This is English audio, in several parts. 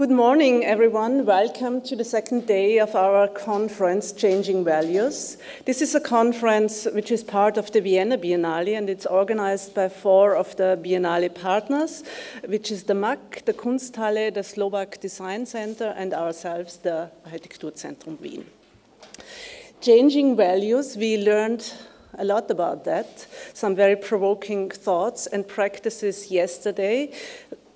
Good morning, everyone. Welcome to the second day of our conference, Changing Values. This is a conference which is part of the Vienna Biennale, and it's organized by 4 of the Biennale partners, which is the MAC, the Kunsthalle, the Slovak Design Center, and ourselves, the Architekturzentrum Wien. Changing values, we learned a lot about that, some very provoking thoughts and practices yesterday.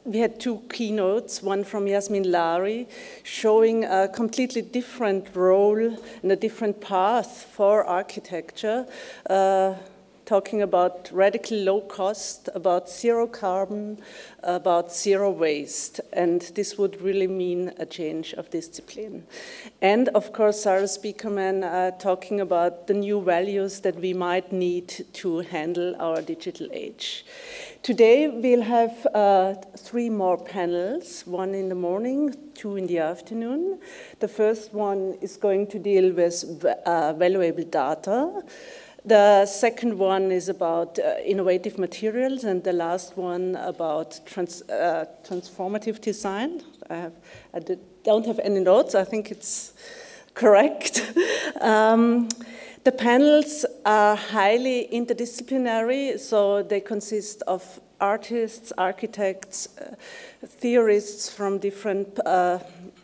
We had 2 keynotes, one from Yasmin Lari, showing a completely different role and a different path for architecture, talking about radical low cost, about zero carbon, about zero waste. And this would really mean a change of discipline. And of course, Sarah Speakerman talking about the new values that we might need to handle our digital age. Today, we'll have 3 more panels, 1 in the morning, 2 in the afternoon. The first one is going to deal with valuable data. The second one is about innovative materials, and the last one about transformative design. I don't have any notes, I think it's correct. The panels are highly interdisciplinary, so they consist of artists, architects, theorists from different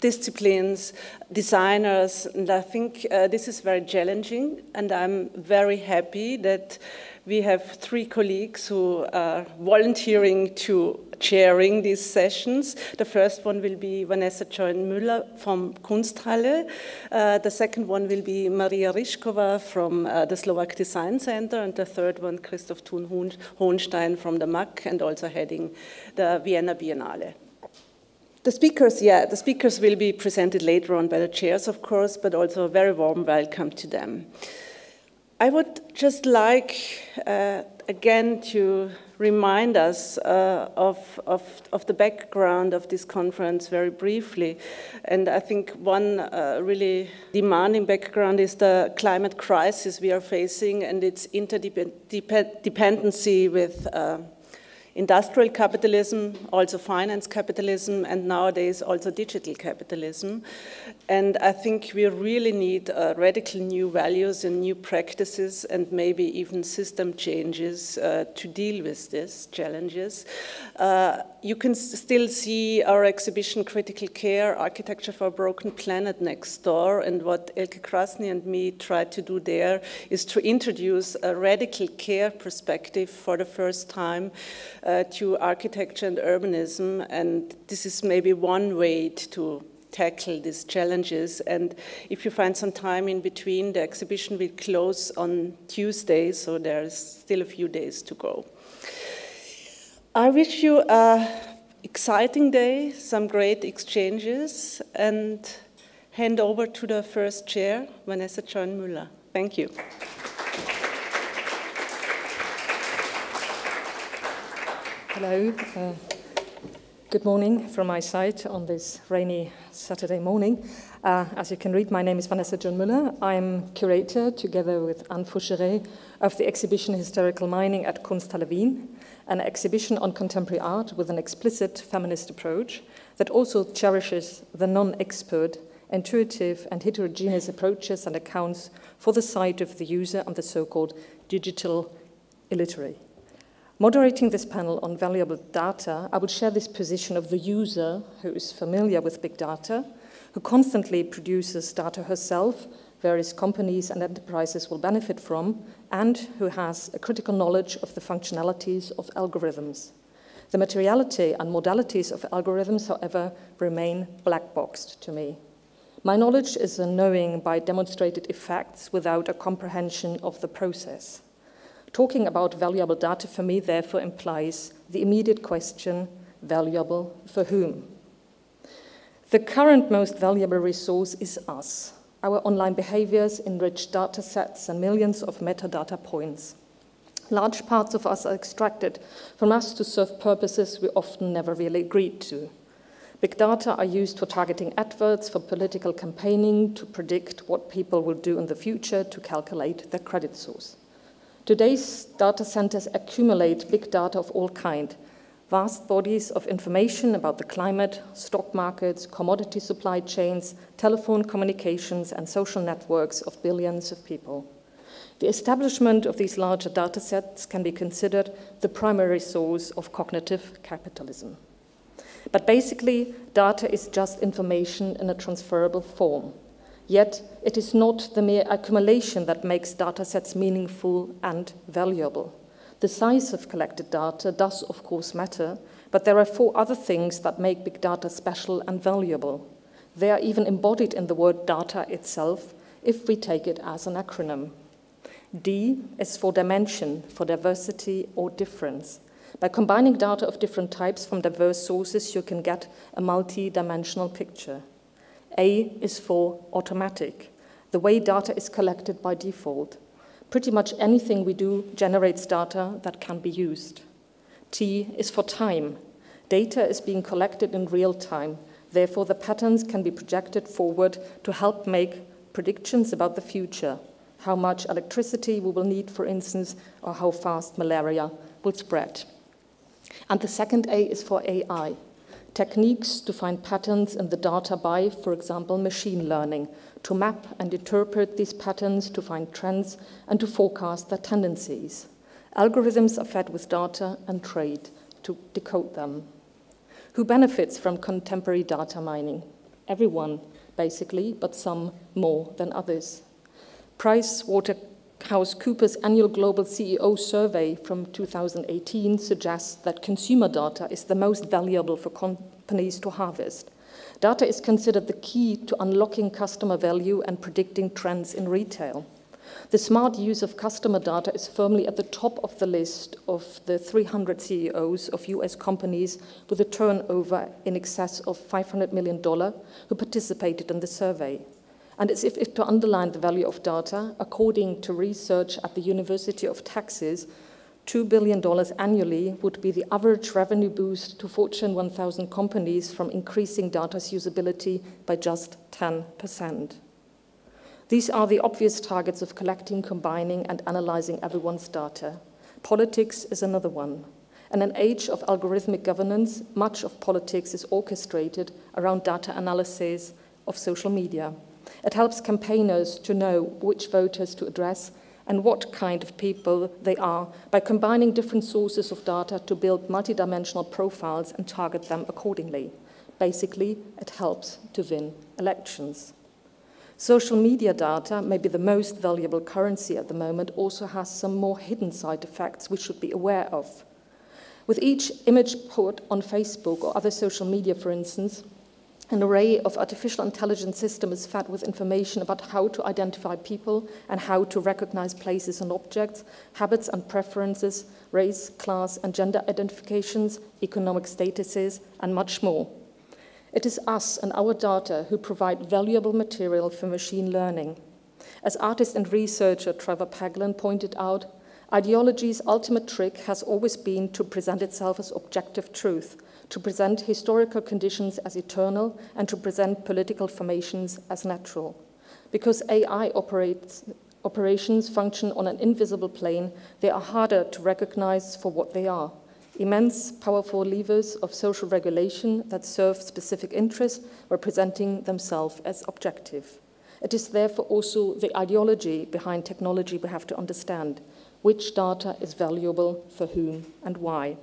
disciplines, designers, and I think this is very challenging, and I'm very happy that we have 3 colleagues who are volunteering to chairing these sessions. The first one will be Vanessa Joan Müller from Kunsthalle. The second one will be Maria Ryšková from the Slovak Design Center, and the third one, Christoph Thun-Hohenstein from the MAC, and also heading the Vienna Biennale. The speakers will be presented later on by the chairs, of course, but also a very warm welcome to them. I would just like, again, to remind us of the background of this conference very briefly. And I think one really demanding background is the climate crisis we are facing and its interdependency with industrial capitalism, also finance capitalism, and nowadays also digital capitalism. And I think we really need radical new values and new practices and maybe even system changes to deal with these challenges. You can still see our exhibition Critical Care, Architecture for a Broken Planet next door, and what Elke Krasny and me tried to do there is to introduce a radical care perspective for the first time to architecture and urbanism, and this is maybe one way to tackle these challenges. And if you find some time in between, the exhibition will close on Tuesday, so there's still a few days to go. I wish you an exciting day, some great exchanges, and hand over to the first chair, Vanessa Joan Müller. Thank you. Hello, good morning from my side on this rainy Saturday morning. As you can read, my name is Vanessa Joan Müller. I'm curator, together with Anne Foucheret, of the exhibition Historical Mining at Kunsthalle Wien, an exhibition on contemporary art with an explicit feminist approach that also cherishes the non-expert, intuitive and heterogeneous approaches and accounts for the side of the user and the so-called digital illiterate. Moderating this panel on valuable data, I will share this position of the user who is familiar with big data, who constantly produces data herself, various companies and enterprises will benefit from, and who has a critical knowledge of the functionalities of algorithms. The materiality and modalities of algorithms, however, remain black-boxed to me. My knowledge is a knowing by demonstrated effects without a comprehension of the process. Talking about valuable data for me, therefore, implies the immediate question, valuable for whom? The current most valuable resource is us. Our online behaviors enrich data sets and millions of metadata points. Large parts of us are extracted from us to serve purposes we often never really agreed to. Big data are used for targeting adverts, for political campaigning, to predict what people will do in the future, to calculate their credit source. Today's data centers accumulate big data of all kinds, Vast bodies of information about the climate, stock markets, commodity supply chains, telephone communications, and social networks of billions of people. The establishment of these larger data sets can be considered the primary source of cognitive capitalism. But basically, data is just information in a transferable form. Yet, it is not the mere accumulation that makes data sets meaningful and valuable. The size of collected data does, of course, matter, but there are 4 other things that make big data special and valuable. They are even embodied in the word data itself, if we take it as an acronym. D is for dimension, for diversity or difference. By combining data of different types from diverse sources, you can get a multi-dimensional picture. A is for automatic, the way data is collected by default. Pretty much anything we do generates data that can be used. T is for time. Data is being collected in real time. Therefore, the patterns can be projected forward to help make predictions about the future, how much electricity we will need, for instance, or how fast malaria will spread. And the second A is for AI, techniques to find patterns in the data by, for example, machine learning, to map and interpret these patterns, to find trends, and to forecast their tendencies. Algorithms are fed with data and trained to decode them. Who benefits from contemporary data mining? Everyone, basically, but some more than others. PricewaterhouseCoopers' annual Global CEO survey from 2018 suggests that consumer data is the most valuable for companies to harvest. Data is considered the key to unlocking customer value and predicting trends in retail. The smart use of customer data is firmly at the top of the list of the 300 CEOs of US companies with a turnover in excess of $500 million who participated in the survey. And as if to underline the value of data, according to research at the University of Texas, $2 billion annually would be the average revenue boost to Fortune 1000 companies from increasing data's usability by just 10%. These are the obvious targets of collecting, combining, and analyzing everyone's data. Politics is another one. In an age of algorithmic governance, much of politics is orchestrated around data analysis of social media. It helps campaigners to know which voters to address and what kind of people they are by combining different sources of data to build multidimensional profiles and target them accordingly. Basically, it helps to win elections. Social media data, maybe the most valuable currency at the moment, also has some more hidden side effects we should be aware of. With each image put on Facebook or other social media, for instance, an array of artificial intelligence systems is fed with information about how to identify people and how to recognize places and objects, habits and preferences, race, class and gender identifications, economic statuses, and much more. It is us and our data who provide valuable material for machine learning. As artist and researcher Trevor Paglen pointed out, ideology's ultimate trick has always been to present itself as objective truth, to present historical conditions as eternal, and to present political formations as natural. Because AI operations function on an invisible plane, they are harder to recognize for what they are. Immense, powerful levers of social regulation that serve specific interests, representing themselves as objective. It is therefore also the ideology behind technology we have to understand. Which data is valuable for whom and why?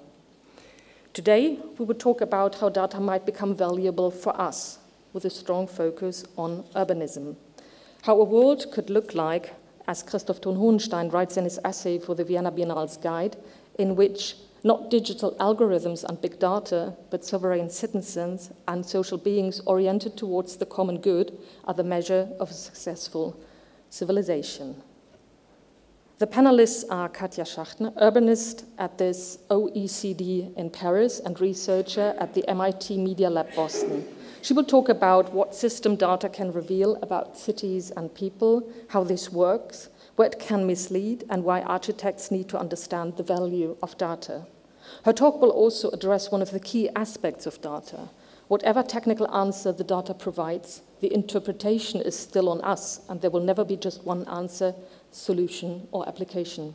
Today, we will talk about how data might become valuable for us, with a strong focus on urbanism. How a world could look like, as Christoph Thun Hohenstein writes in his essay for the Vienna Biennale's guide, in which not digital algorithms and big data, but sovereign citizens and social beings oriented towards the common good are the measure of a successful civilization. The panelists are Katja Schechtner, urbanist at this OECD in Paris and researcher at the MIT Media Lab Boston. She will talk about what system data can reveal about cities and people, how this works, where it can mislead, and why architects need to understand the value of data. Her talk will also address one of the key aspects of data. Whatever technical answer the data provides, the interpretation is still on us, and there will never be just one answer, solution, or application.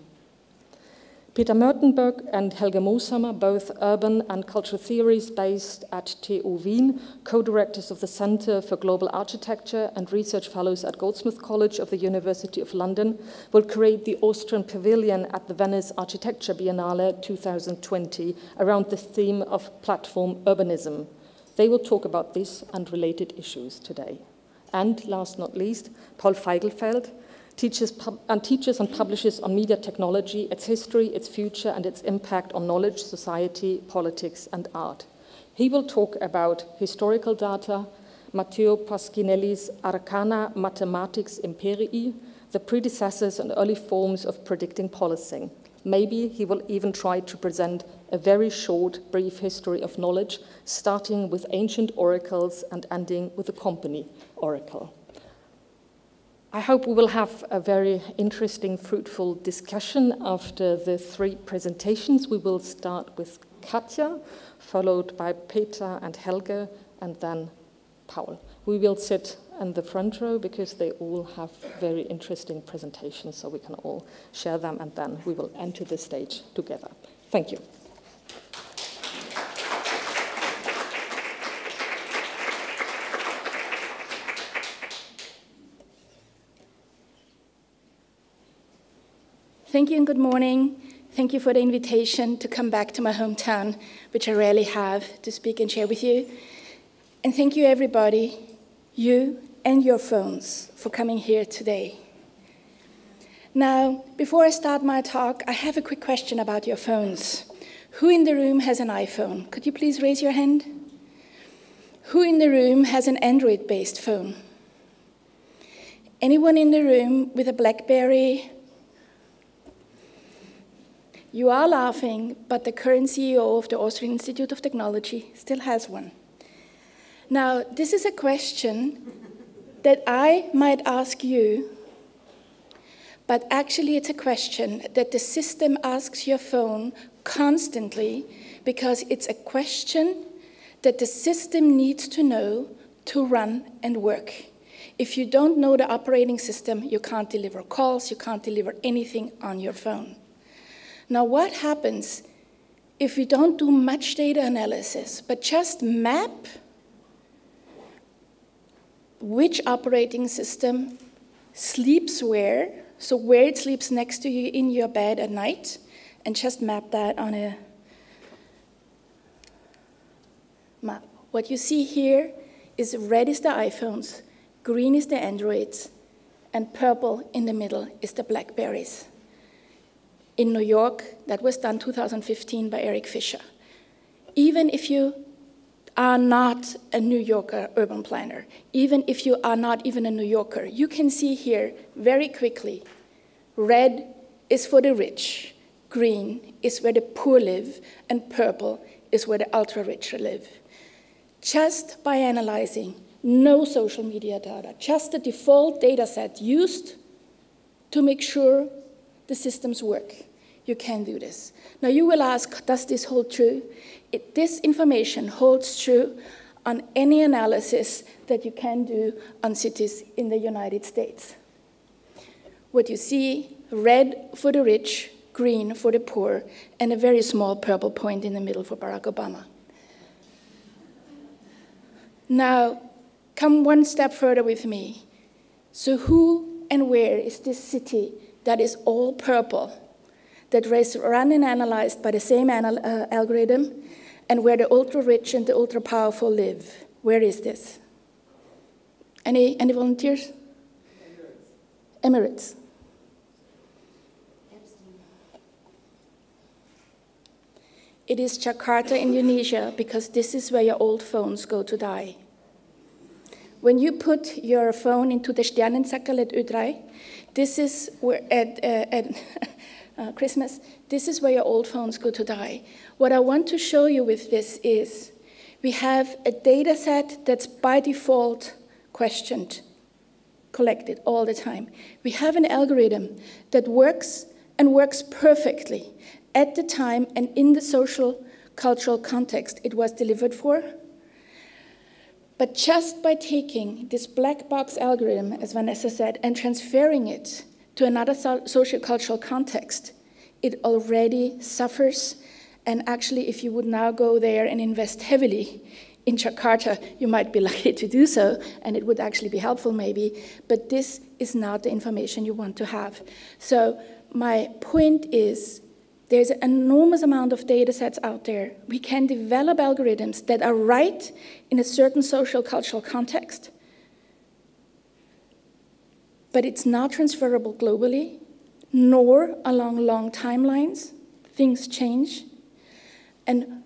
Peter Mörtenböck and Helge Mooshammer, both urban and cultural theories based at TU Wien, co-directors of the Center for Global Architecture and research fellows at Goldsmith College of the University of London, will create the Austrian Pavilion at the Venice Architecture Biennale 2020 around the theme of platform urbanism. They will talk about this and related issues today. And last not least, Paul Feigelfeld, teaches and publishes on media technology, its history, its future, and its impact on knowledge, society, politics, and art. He will talk about historical data, Matteo Paschinelli's Arcana Mathematics Imperii, the predecessors and early forms of predicting policing. Maybe he will even try to present a very short, brief history of knowledge, starting with ancient oracles and ending with the company oracle. I hope we will have a very interesting, fruitful discussion after the three presentations. We will start with Katja, followed by Peter and Helge, and then Paul. We will sit in the front row because they all have very interesting presentations, so we can all share them, and then we will enter the stage together. Thank you. Thank you and good morning. Thank you for the invitation to come back to my hometown, which I rarely have, to speak and share with you. And thank you everybody, you and your phones, for coming here today. Now, before I start my talk, I have a quick question about your phones. Who in the room has an iPhone? Could you please raise your hand? Who in the room has an Android-based phone? Anyone in the room with a BlackBerry? You are laughing, but the current CEO of the Austrian Institute of Technology still has one. Now, this is a question that I might ask you, but actually it's a question that the system asks your phone constantly because it's a question that the system needs to know to run and work. If you don't know the operating system, you can't deliver calls, you can't deliver anything on your phone. Now, what happens if we don't do much data analysis, but just map which operating system sleeps where, so where it sleeps next to you in your bed at night, and just map that on a map. What you see here is red is the iPhones, green is the Androids, and purple in the middle is the BlackBerries. In New York, that was done 2015 by Eric Fisher. Even if you are not a New Yorker urban planner, even if you are not even a New Yorker, you can see here very quickly, red is for the rich, green is where the poor live, and purple is where the ultra-rich live. Just by analyzing no social media data, just the default data set used to make sure the systems work. You can do this. Now you will ask, does this hold true? This information holds true on any analysis that you can do on cities in the United States. What you see, red for the rich, green for the poor, and a very small purple point in the middle for Barack Obama. Now, come one step further with me. So who and where is this city that is all purple, that is run and analyzed by the same algorithm, and where the ultra-rich and the ultra-powerful live? Where is this? Any volunteers? Emirates. It is Jakarta, Indonesia, because this is where your old phones go to die. When you put your phone into the Sternenzirkel at Ö3, this is where, at Christmas, this is where your old phones go to die. What I want to show you with this is we have a data set that's by default questioned, collected all the time. We have an algorithm that works and works perfectly at the time and in the social, cultural context it was delivered for. But just by taking this black box algorithm, as Vanessa said, and transferring it to another social cultural context, it already suffers. And actually, if you would now go there and invest heavily in Jakarta, you might be lucky to do so, and it would actually be helpful maybe, but this is not the information you want to have. So my point is, there's an enormous amount of data sets out there. We can develop algorithms that are right in a certain social, cultural context, but it's not transferable globally, nor along long timelines. Things change. And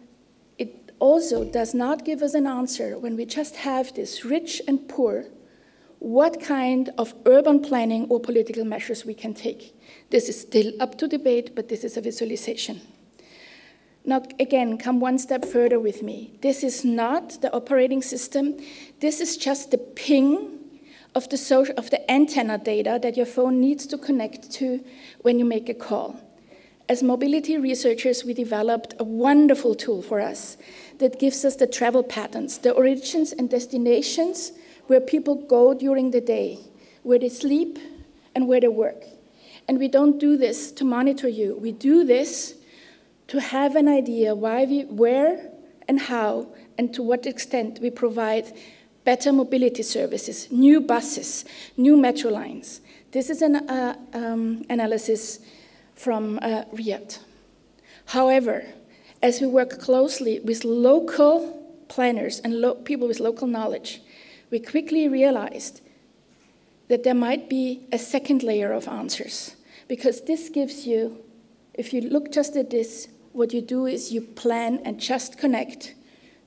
it also does not give us an answer when we just have this rich and poor, what kind of urban planning or political measures we can take. This is still up to debate, but this is a visualization. Now, again, come one step further with me. This is not the operating system. This is just the ping of the antenna data that your phone needs to connect to when you make a call. As mobility researchers, we developed a wonderful tool for us that gives us the travel patterns, the origins and destinations where people go during the day, where they sleep and where they work. And we don't do this to monitor you. We do this to have an idea where and how and to what extent we provide better mobility services, new buses, new metro lines. This is an analysis from Riyadh. However, as we work closely with local planners and people with local knowledge, we quickly realized that there might be a second layer of answers, because this gives you, if you look just at this, what you do is you plan and just connect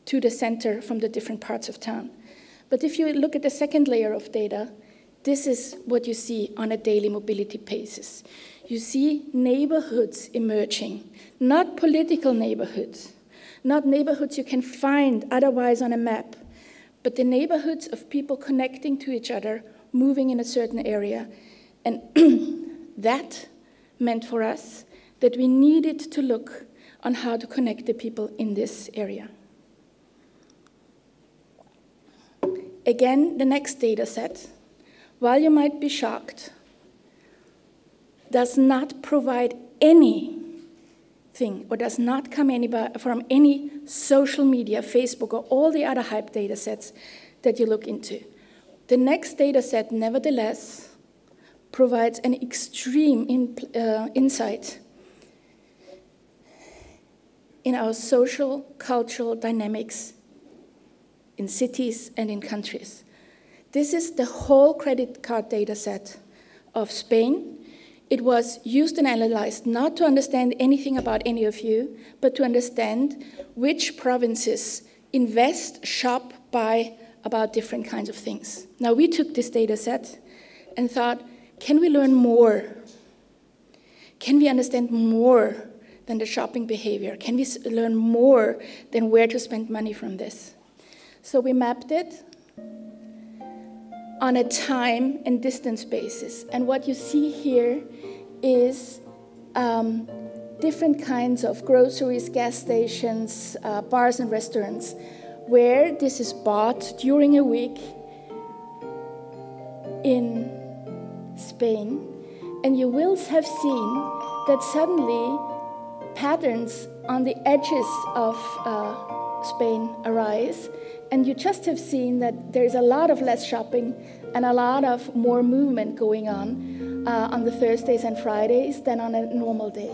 to the center from the different parts of town. But if you look at the second layer of data, this is what you see on a daily mobility basis. You see neighborhoods emerging, not political neighborhoods, not neighborhoods you can find otherwise on a map, but the neighborhoods of people connecting to each other, moving in a certain area. And that meant for us that we needed to look on how to connect the people in this area. Again, the next data set, while you might be shocked, does not provide anything or does not come from any social media, Facebook, or all the other hype data sets that you look into. The next data set, nevertheless, provides an extreme insight in our social, cultural dynamics in cities and in countries. This is the whole credit card data set of Spain. It was used and analyzed not to understand anything about any of you, but to understand which provinces invest, shop, buy about different kinds of things. Now, we took this data set and thought, can we learn more? Can we understand more than the shopping behavior? Can we learn more than where to spend money from this? So we mapped it on a time and distance basis. And what you see here is different kinds of groceries, gas stations, bars and restaurants, where this is bought during a week in Spain. And you will have seen that suddenly patterns on the edges of Spain arise. And you just have seen that there's a lot of less shopping and a lot of more movement going on the Thursdays and Fridays than on a normal day.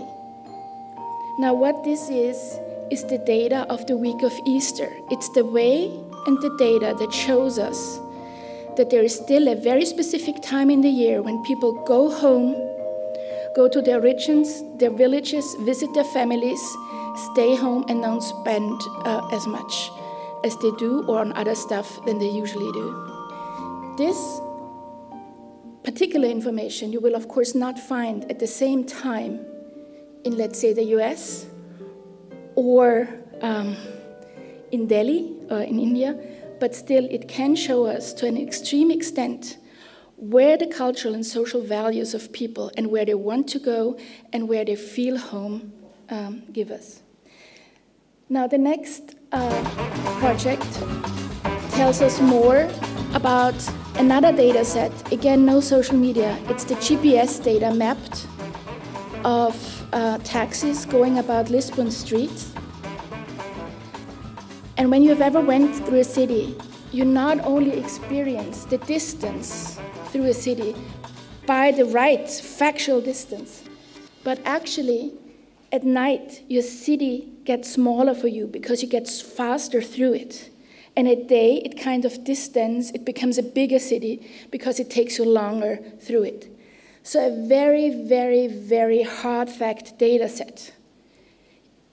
Now, what this is the data of the week of Easter. It's the way and the data that shows us that there is still a very specific time in the year when people go home, go to their origins, their villages, visit their families, stay home, and don't spend as much as they do or on other stuff than they usually do. This particular information you will of course not find at the same time in, let's say, the US or in Delhi or in India, but still it can show us to an extreme extent where the cultural and social values of people and where they want to go and where they feel home give us. Now, the next project tells us more about another data set. Again, no social media. It's the GPS data mapped of taxis going about Lisbon streets. And when you've ever went through a city, you not only experience the distance through a city by the right factual distance, but actually at night your city gets smaller for you because you get faster through it. And at day, it kind of distance, it becomes a bigger city because it takes you longer through it. So a very, very, very hard fact data set,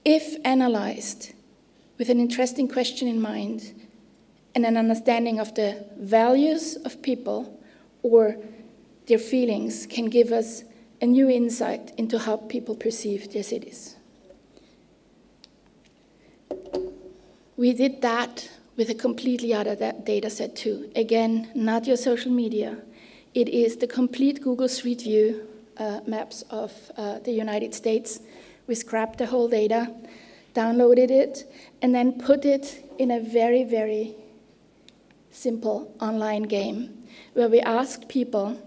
if analyzed with an interesting question in mind and an understanding of the values of people or their feelings, can give us a new insight into how people perceive their cities. We did that with a completely other data set too. Again, not your social media. It is the complete Google Street View maps of the United States. We scrapped the whole data, downloaded it, and then put it in a very, very simple online game where we asked people,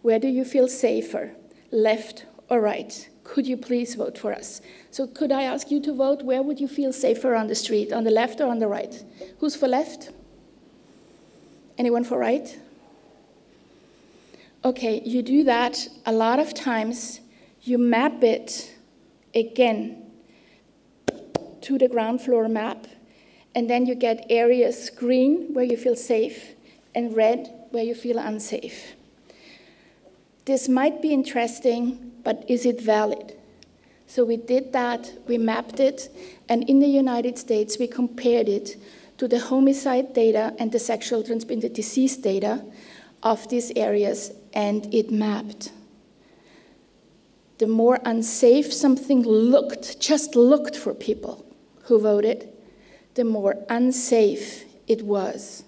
where do you feel safer, left or right? Could you please vote for us? So could I ask you to vote? Where would you feel safer on the street, on the left or on the right? Who's for left? Anyone for right? Okay, you do that a lot of times. You map it again to the ground floor map, and then you get areas green where you feel safe and red where you feel unsafe. This might be interesting, but is it valid? So we did that, we mapped it, and in the United States, we compared it to the homicide data and the sexual transmitted disease data of these areas, and it mapped. The more unsafe something looked, just looked for people who voted, the more unsafe it was.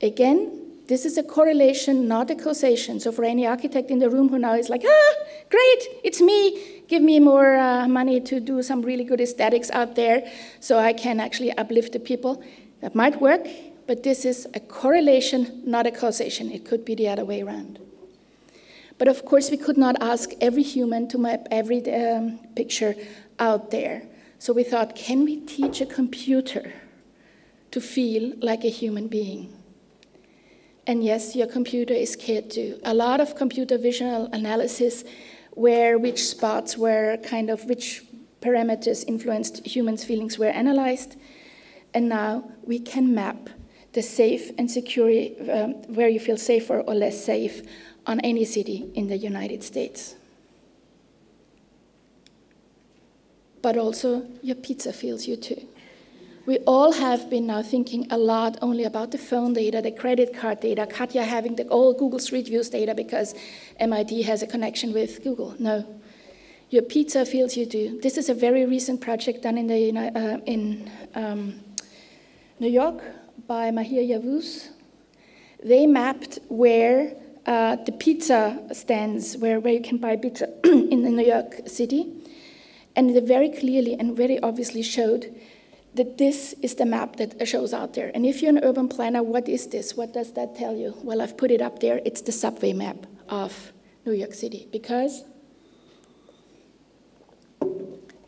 Again, this is a correlation, not a causation. So for any architect in the room who now is like, great, it's me, give me more money to do some really good aesthetics out there so I can actually uplift the people. That might work, but this is a correlation, not a causation. It could be the other way around. But of course, we could not ask every human to map every picture out there. So we thought, can we teach a computer to feel like a human being? And yes, your computer is scared too. A lot of computer visual analysis where which spots were kind of, which parameters influenced humans' feelings were analyzed. And now we can map the safe and secure, where you feel safer or less safe on any city in the United States. But also your pizza feels you too. We all have been now thinking a lot only about the phone data, the credit card data, Katja having the old Google Street Views data because MIT has a connection with Google. No, your pizza feels you too. This is a very recent project done in New York by Mahir Yavuz. They mapped where the pizza stands, where you can buy pizza in New York City. And they very clearly and very obviously showed that this is the map that shows out there. And if you're an urban planner, what is this? What does that tell you? Well, I've put it up there. It's the subway map of New York City. Because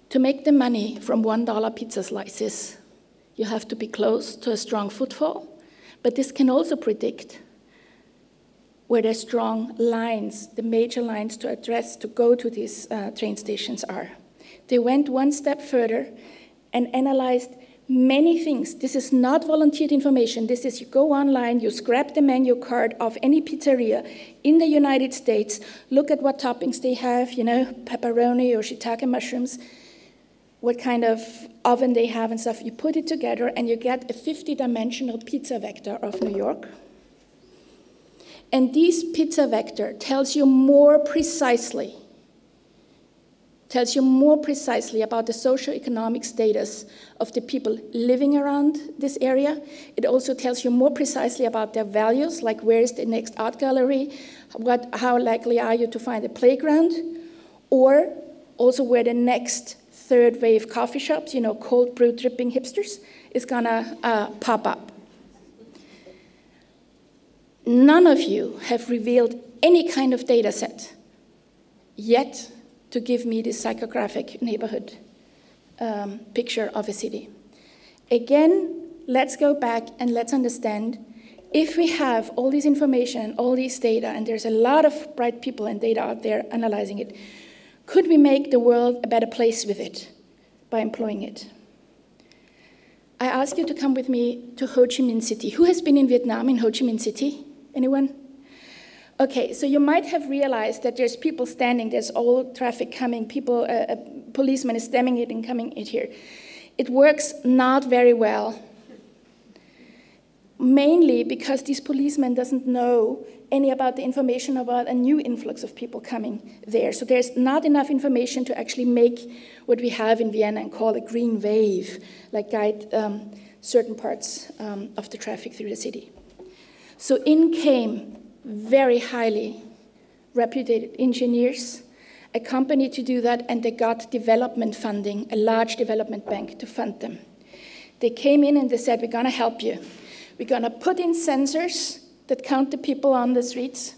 to make the money from $1 pizza slices, you have to be close to a strong footfall. But this can also predict where the strong lines, the major lines to address, to go to these train stations are. They went one step further and analyzed many things. This is not volunteered information. This is you go online, you scrap the menu card of any pizzeria in the United States, look at what toppings they have, you know, pepperoni or shiitake mushrooms, what kind of oven they have and stuff. You put it together and you get a 50-dimensional pizza vector of New York. And this pizza vector tells you more precisely about the socioeconomic status of the people living around this area. It also tells you more precisely about their values, like where is the next art gallery, how likely are you to find a playground, or also where the next third wave coffee shops, you know, cold brew dripping hipsters, is gonna pop up. None of you have revealed any kind of data set, yet to give me this psychographic neighborhood picture of a city. Again, let's go back and let's understand, if we have all this information and all this data, and there's a lot of bright people and data out there analyzing it, could we make the world a better place with it by employing it? I ask you to come with me to Ho Chi Minh City. Who has been in Vietnam, in Ho Chi Minh City? Anyone? Okay, so you might have realized that there's people standing, there's all traffic coming, people, a policeman is stemming it and coming in here. It works not very well, mainly because this policeman doesn't know any about the information about a new influx of people coming there. So there's not enough information to actually make what we have in Vienna and call a green wave, like guide certain parts of the traffic through the city. So in came very highly reputed engineers, a company to do that, and they got development funding, a large development bank to fund them. They came in and they said, we're gonna help you. We're gonna put in sensors that count the people on the streets.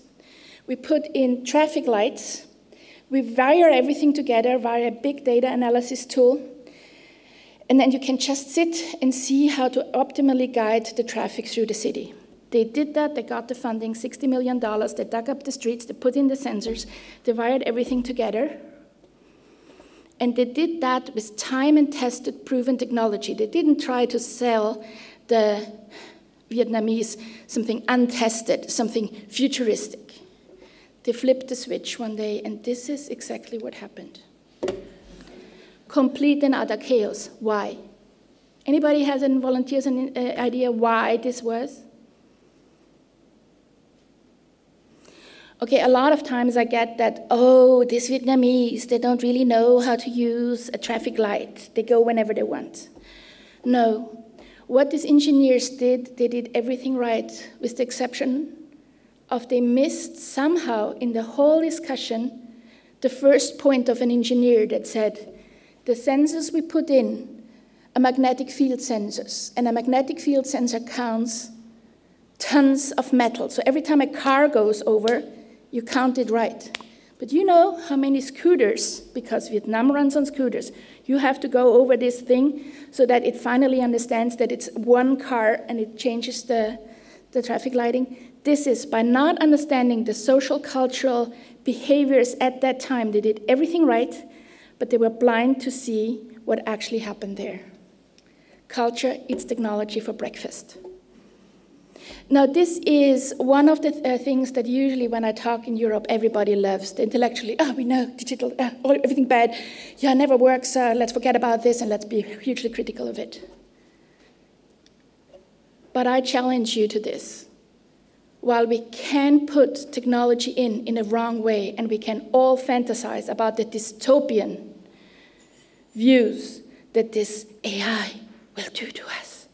We put in traffic lights. We wire everything together via a big data analysis tool. And then you can just sit and see how to optimally guide the traffic through the city. They did that, they got the funding, $60 million, they dug up the streets, they put in the sensors, they wired everything together. And they did that with time and tested, proven technology. They didn't try to sell the Vietnamese something untested, something futuristic. They flipped the switch one day, and this is exactly what happened. Complete and utter chaos. Why? Anybody has any volunteers an idea why this was? Okay, a lot of times I get that, oh, these Vietnamese, they don't really know how to use a traffic light. They go whenever they want. No. What these engineers did, they did everything right, with the exception of they missed somehow in the whole discussion the first point of an engineer that said, the sensors we put in are magnetic field sensors, and a magnetic field sensor counts tons of metal. So every time a car goes over, you count it right. But you know how many scooters, because Vietnam runs on scooters, you have to go over this thing so that it finally understands that it's one car and it changes the traffic lighting. This is by not understanding the social, cultural behaviors at that time. They did everything right, but they were blind to see what actually happened there. Culture eats technology for breakfast. Now, this is one of the things that usually when I talk in Europe, everybody loves. The intellectually, oh, we know, digital, everything bad. Yeah, never works, let's forget about this and let's be hugely critical of it. But I challenge you to this. While we can put technology in a wrong way, and we can all fantasize about the dystopian views that this AI will do to us,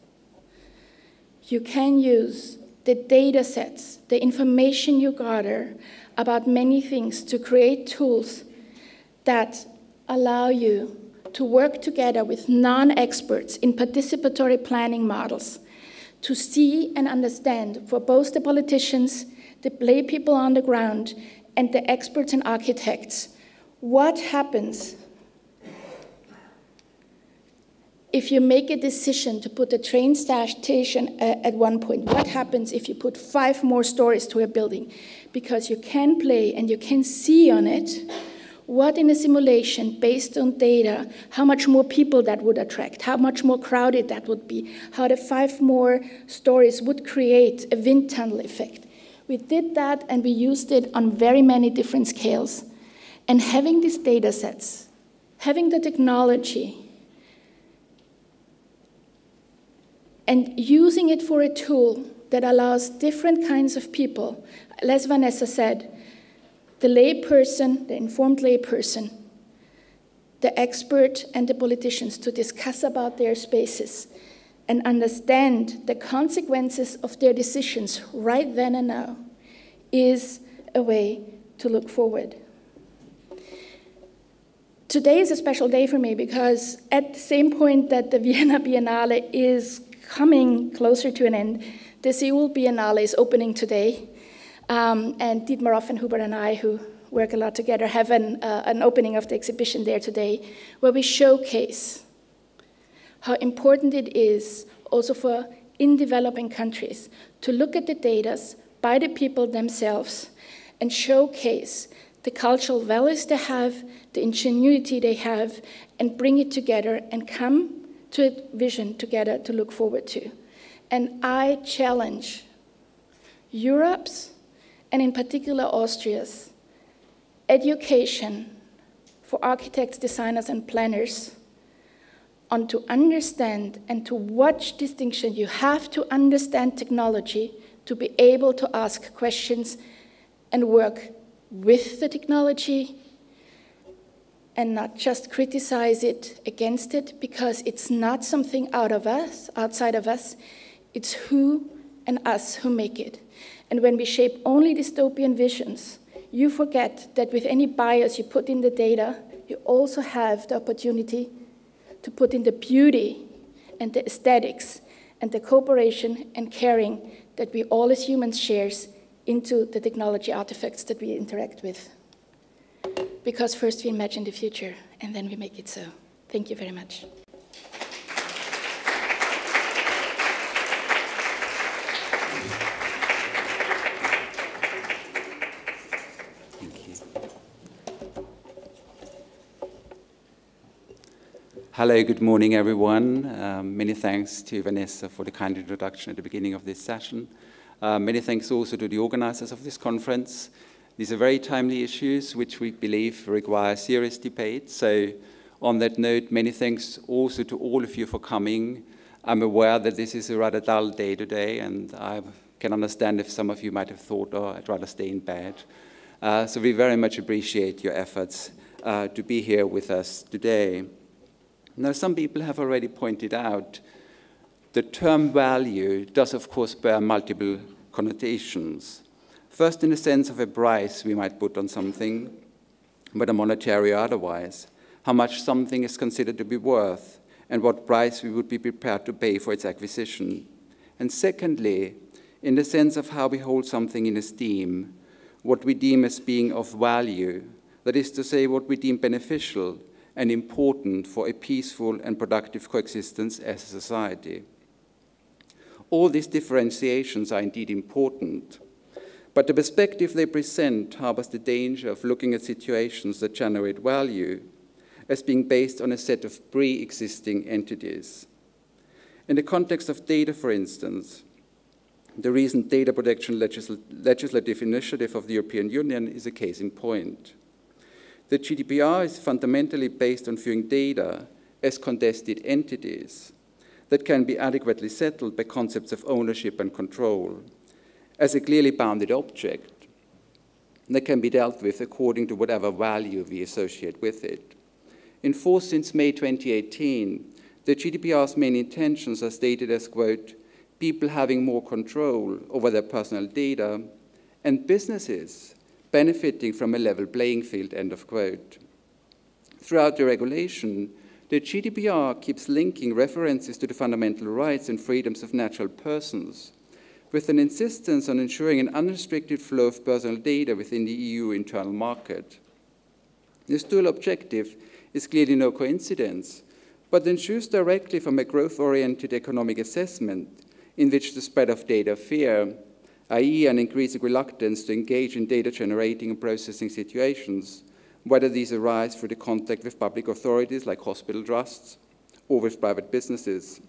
you can use the data sets, the information you gather about many things to create tools that allow you to work together with non-experts in participatory planning models to see and understand for both the politicians, the lay people on the ground, and the experts and architects, what happens if you make a decision to put a train station at one point? What happens if you put 5 more stories to a building? Because you can play and you can see on it what in a simulation based on data, how much more people that would attract, how much more crowded that would be, how the 5 more stories would create a wind tunnel effect. We did that and we used it on very many different scales. And having these data sets, having the technology, and using it for a tool that allows different kinds of people, as Vanessa said, the layperson, the informed layperson, the expert, and the politicians to discuss about their spaces and understand the consequences of their decisions right then and now is a way to look forward. Today is a special day for me because at the same point that the Vienna Biennale is coming closer to an end, the Seoul Biennale is opening today. And Dietmar Offenhuber and I, who work a lot together, have an opening of the exhibition there today, where we showcase how important it is also for in developing countries to look at the data by the people themselves and showcase the cultural values they have, the ingenuity they have, and bring it together and come to a vision together to look forward to. And I challenge Europe's, and in particular Austria's, education for architects, designers, and planners on to understand and to watch distinction. You have to understand technology to be able to ask questions and work with the technology and not just criticize it, against it, because it's not something outside of us. It's who and us who make it. And when we shape only dystopian visions, you forget that with any bias you put in the data, you also have the opportunity to put in the beauty and the aesthetics and the cooperation and caring that we all as humans shares into the technology artifacts that we interact with. Because first we imagine the future, and then we make it so. Thank you very much. Hello, good morning, everyone. Many thanks to Vanessa for the kind introduction at the beginning of this session. Many thanks also to the organizers of this conference. These are very timely issues which we believe require serious debate. So on that note, many thanks also to all of you for coming. I'm aware that this is a rather dull day today, and I can understand if some of you might have thought, oh, I'd rather stay in bed. So we very much appreciate your efforts to be here with us today. Now, some people have already pointed out the term value does, of course, bear multiple connotations. First, in the sense of a price we might put on something, whether monetary or otherwise, how much something is considered to be worth, and what price we would be prepared to pay for its acquisition. And secondly, in the sense of how we hold something in esteem, what we deem as being of value, that is to say, what we deem beneficial and important for a peaceful and productive coexistence as a society. All these differentiations are indeed important, but the perspective they present harbors the danger of looking at situations that generate value as being based on a set of pre-existing entities. In the context of data, for instance, the recent data protection legislative initiative of the European Union is a case in point. The GDPR is fundamentally based on viewing data as contested entities that can be adequately settled by concepts of ownership and control, as a clearly bounded object that can be dealt with according to whatever value we associate with it. In force since May 2018, the GDPR's main intentions are stated as, quote, people having more control over their personal data and businesses benefiting from a level playing field, end of quote. Throughout the regulation, the GDPR keeps linking references to the fundamental rights and freedoms of natural persons with an insistence on ensuring an unrestricted flow of personal data within the EU internal market. This dual objective is clearly no coincidence, but ensues directly from a growth-oriented economic assessment in which the spread of data fear, i.e. an increasing reluctance to engage in data generating and processing situations, whether these arise through the contact with public authorities like hospital trusts or with private businesses,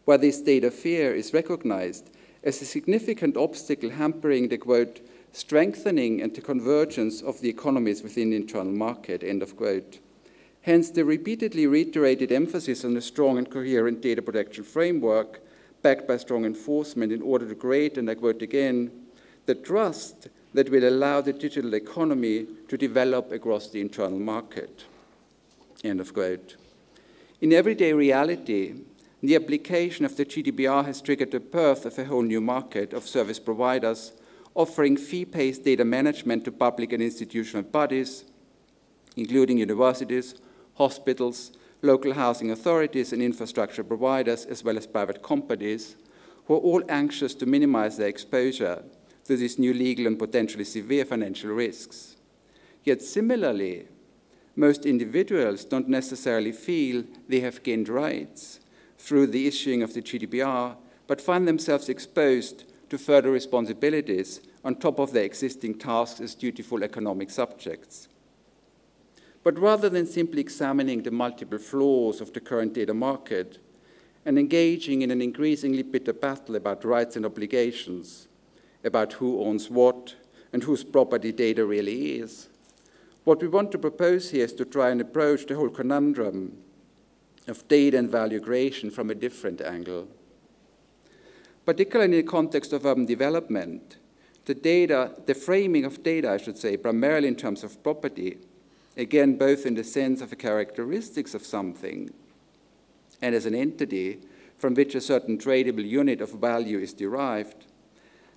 where this data fear is recognized as a significant obstacle hampering the, quote, strengthening and the convergence of the economies within the internal market, end of quote. Hence, the repeatedly reiterated emphasis on a strong and coherent data protection framework backed by strong enforcement in order to create, and I quote again, the trust that will allow the digital economy to develop across the internal market, end of quote. In everyday reality, the application of the GDPR has triggered the birth of a whole new market of service providers offering fee-based data management to public and institutional bodies, including universities, hospitals, local housing authorities and infrastructure providers, as well as private companies, who are all anxious to minimize their exposure to these new legal and potentially severe financial risks. Yet similarly, most individuals don't necessarily feel they have gained rights through the issuing of the GDPR, but find themselves exposed to further responsibilities on top of their existing tasks as dutiful economic subjects. But rather than simply examining the multiple flaws of the current data market and engaging in an increasingly bitter battle about rights and obligations, about who owns what and whose property data really is, what we want to propose here is to try and approach the whole conundrum of data and value creation from a different angle. Particularly in the context of urban development, the framing of data, I should say, primarily in terms of property, again, both in the sense of the characteristics of something and as an entity from which a certain tradable unit of value is derived,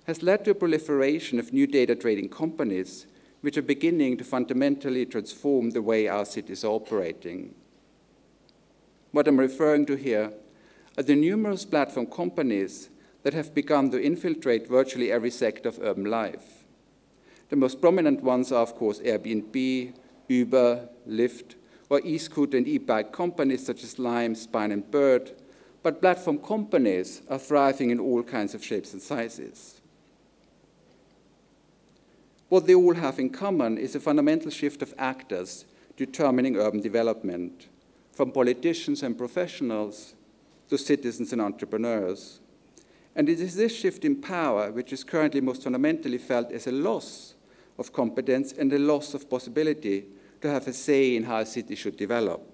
has led to a proliferation of new data trading companies which are beginning to fundamentally transform the way our cities are operating. What I'm referring to here are the numerous platform companies that have begun to infiltrate virtually every sector of urban life. The most prominent ones are, of course, Airbnb, Uber, Lyft, or e-scooter and e-bike companies such as Lime, Spine, and Bird, but platform companies are thriving in all kinds of shapes and sizes. What they all have in common is a fundamental shift of actors determining urban development, from politicians and professionals to citizens and entrepreneurs. And it is this shift in power which is currently most fundamentally felt as a loss of competence and a loss of possibility to have a say in how a city should develop.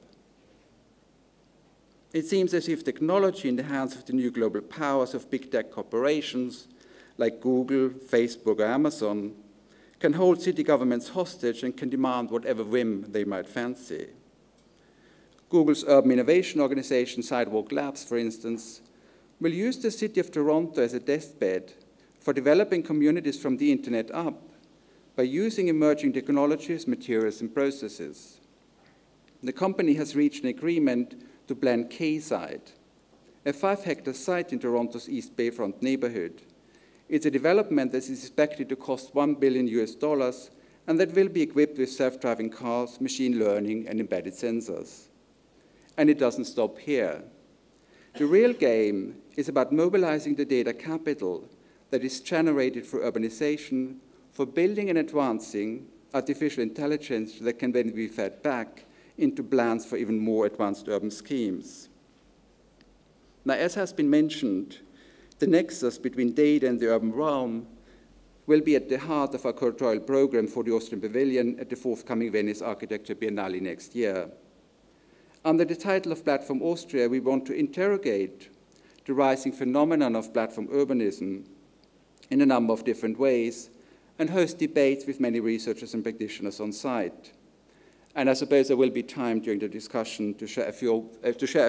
It seems as if technology in the hands of the new global powers of big tech corporations like Google, Facebook, or Amazon can hold city governments hostage and can demand whatever whim they might fancy. Google's urban innovation organization, Sidewalk Labs, for instance, will use the city of Toronto as a testbed for developing communities from the internet up by using emerging technologies, materials, and processes. The company has reached an agreement to plan Quayside, a 5-hectare site in Toronto's East Bayfront neighborhood. It's a development that is expected to cost $1 billion and that will be equipped with self-driving cars, machine learning, and embedded sensors. And it doesn't stop here. The real game is about mobilizing the data capital that is generated through urbanization for building and advancing artificial intelligence that can then be fed back into plans for even more advanced urban schemes. Now, as has been mentioned, the nexus between data and the urban realm will be at the heart of our curatorial program for the Austrian Pavilion at the forthcoming Venice Architecture Biennale next year. Under the title of Platform Austria, we want to interrogate the rising phenomenon of platform urbanism in a number of different ways and host debates with many researchers and practitioners on site. And I suppose there will be time during the discussion to share a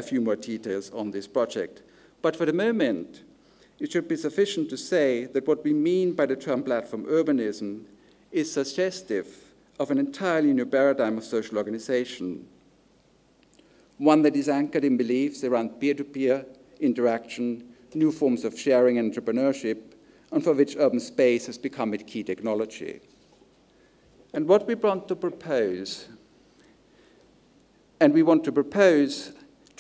few more details on this project. But for the moment, it should be sufficient to say that what we mean by the term platform urbanism is suggestive of an entirely new paradigm of social organization, one that is anchored in beliefs around peer-to-peer interaction, new forms of sharing and entrepreneurship, and for which urban space has become a key technology. And what we want to propose, to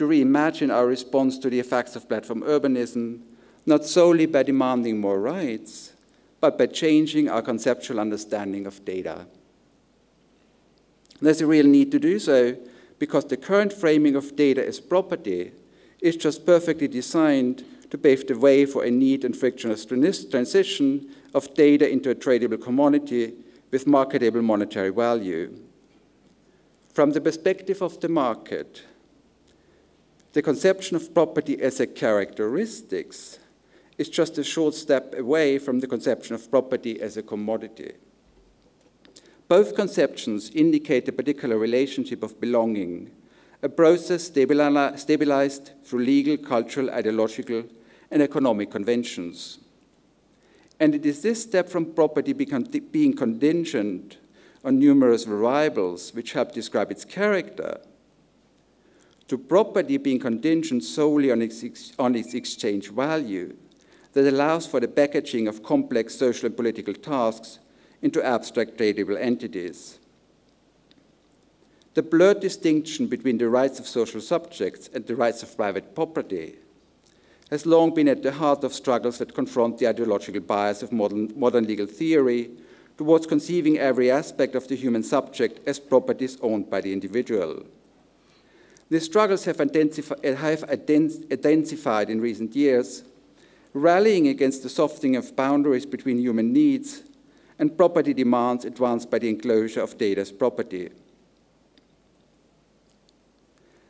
reimagine our response to the effects of platform urbanism, not solely by demanding more rights, but by changing our conceptual understanding of data. There's a real need to do so because the current framing of data as property is just perfectly designed to pave the way for a neat and frictionless transition of data into a tradable commodity with marketable monetary value. From the perspective of the market, the conception of property as a characteristics is just a short step away from the conception of property as a commodity. Both conceptions indicate a particular relationship of belonging, a process stabilized through legal, cultural, ideological, and economic conventions. And it is this step from property being contingent on numerous variables which help describe its character, to property being contingent solely on its exchange value that allows for the packaging of complex social and political tasks into abstract tradable entities. the blurred distinction between the rights of social subjects and the rights of private property has long been at the heart of struggles that confront the ideological bias of modern legal theory towards conceiving every aspect of the human subject as properties owned by the individual. These struggles have intensified in recent years, rallying against the softening of boundaries between human needs and property demands advanced by the enclosure of data as property.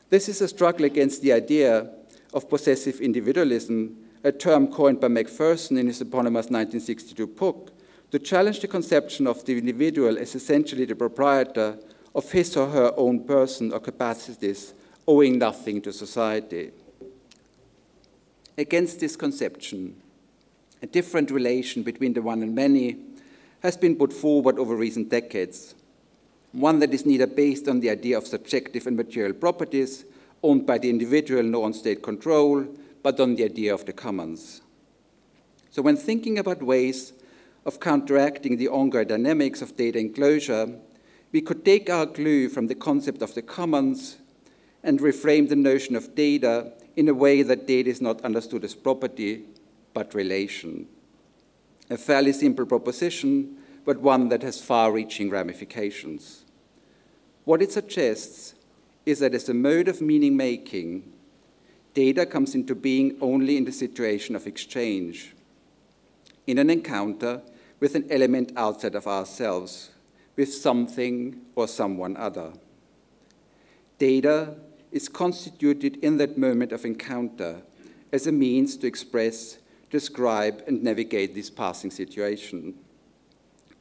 This is a struggle against the idea of possessive individualism, a term coined by Macpherson in his eponymous 1962 book, to challenge the conception of the individual as essentially the proprietor of his or her own person or capacities, owing nothing to society. Against this conception, a different relation between the one and many has been put forward over recent decades, one that is neither based on the idea of subjective and material properties owned by the individual nor on state control, but on the idea of the commons. So when thinking about ways of counteracting the ongoing dynamics of data enclosure, we could take our clue from the concept of the commons and reframe the notion of data in a way that data is not understood as property, but relation. A fairly simple proposition, but one that has far-reaching ramifications. What it suggests is that as a mode of meaning-making, data comes into being only in the situation of exchange, in an encounter with an element outside of ourselves, with something or someone other. Data is constituted in that moment of encounter as a means to express, describe, and navigate this passing situation.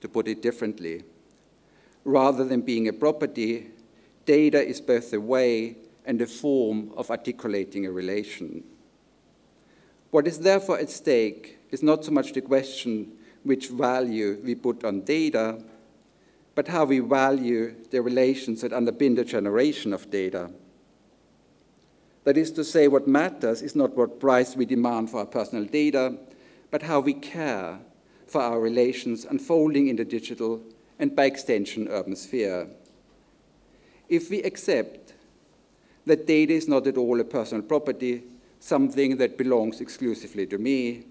To put it differently, rather than being a property, data is both a way and a form of articulating a relation. What is therefore at stake is not so much the question which value we put on data, but how we value the relations that underpin the generation of data. That is to say, what matters is not what price we demand for our personal data, but how we care for our relations unfolding in the digital and, by extension, urban sphere. If we accept that data is not at all a personal property, something that belongs exclusively to me,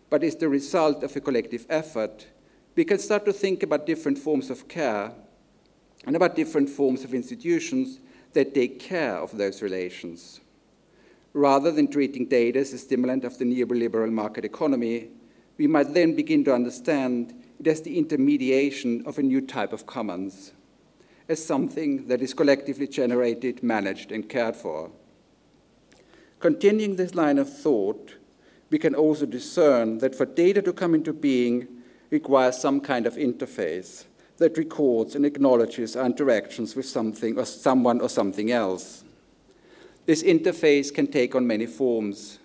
but is the result of a collective effort, we can start to think about different forms of care and about different forms of institutions that take care of those relations. Rather than treating data as a stimulant of the neoliberal market economy, we might then begin to understand it as the intermediation of a new type of commons, as something that is collectively generated, managed, and cared for. Continuing this line of thought, we can also discern that for data to come into being requires some kind of interface that records and acknowledges our interactions with something or someone or something else. This interface can take on many forms,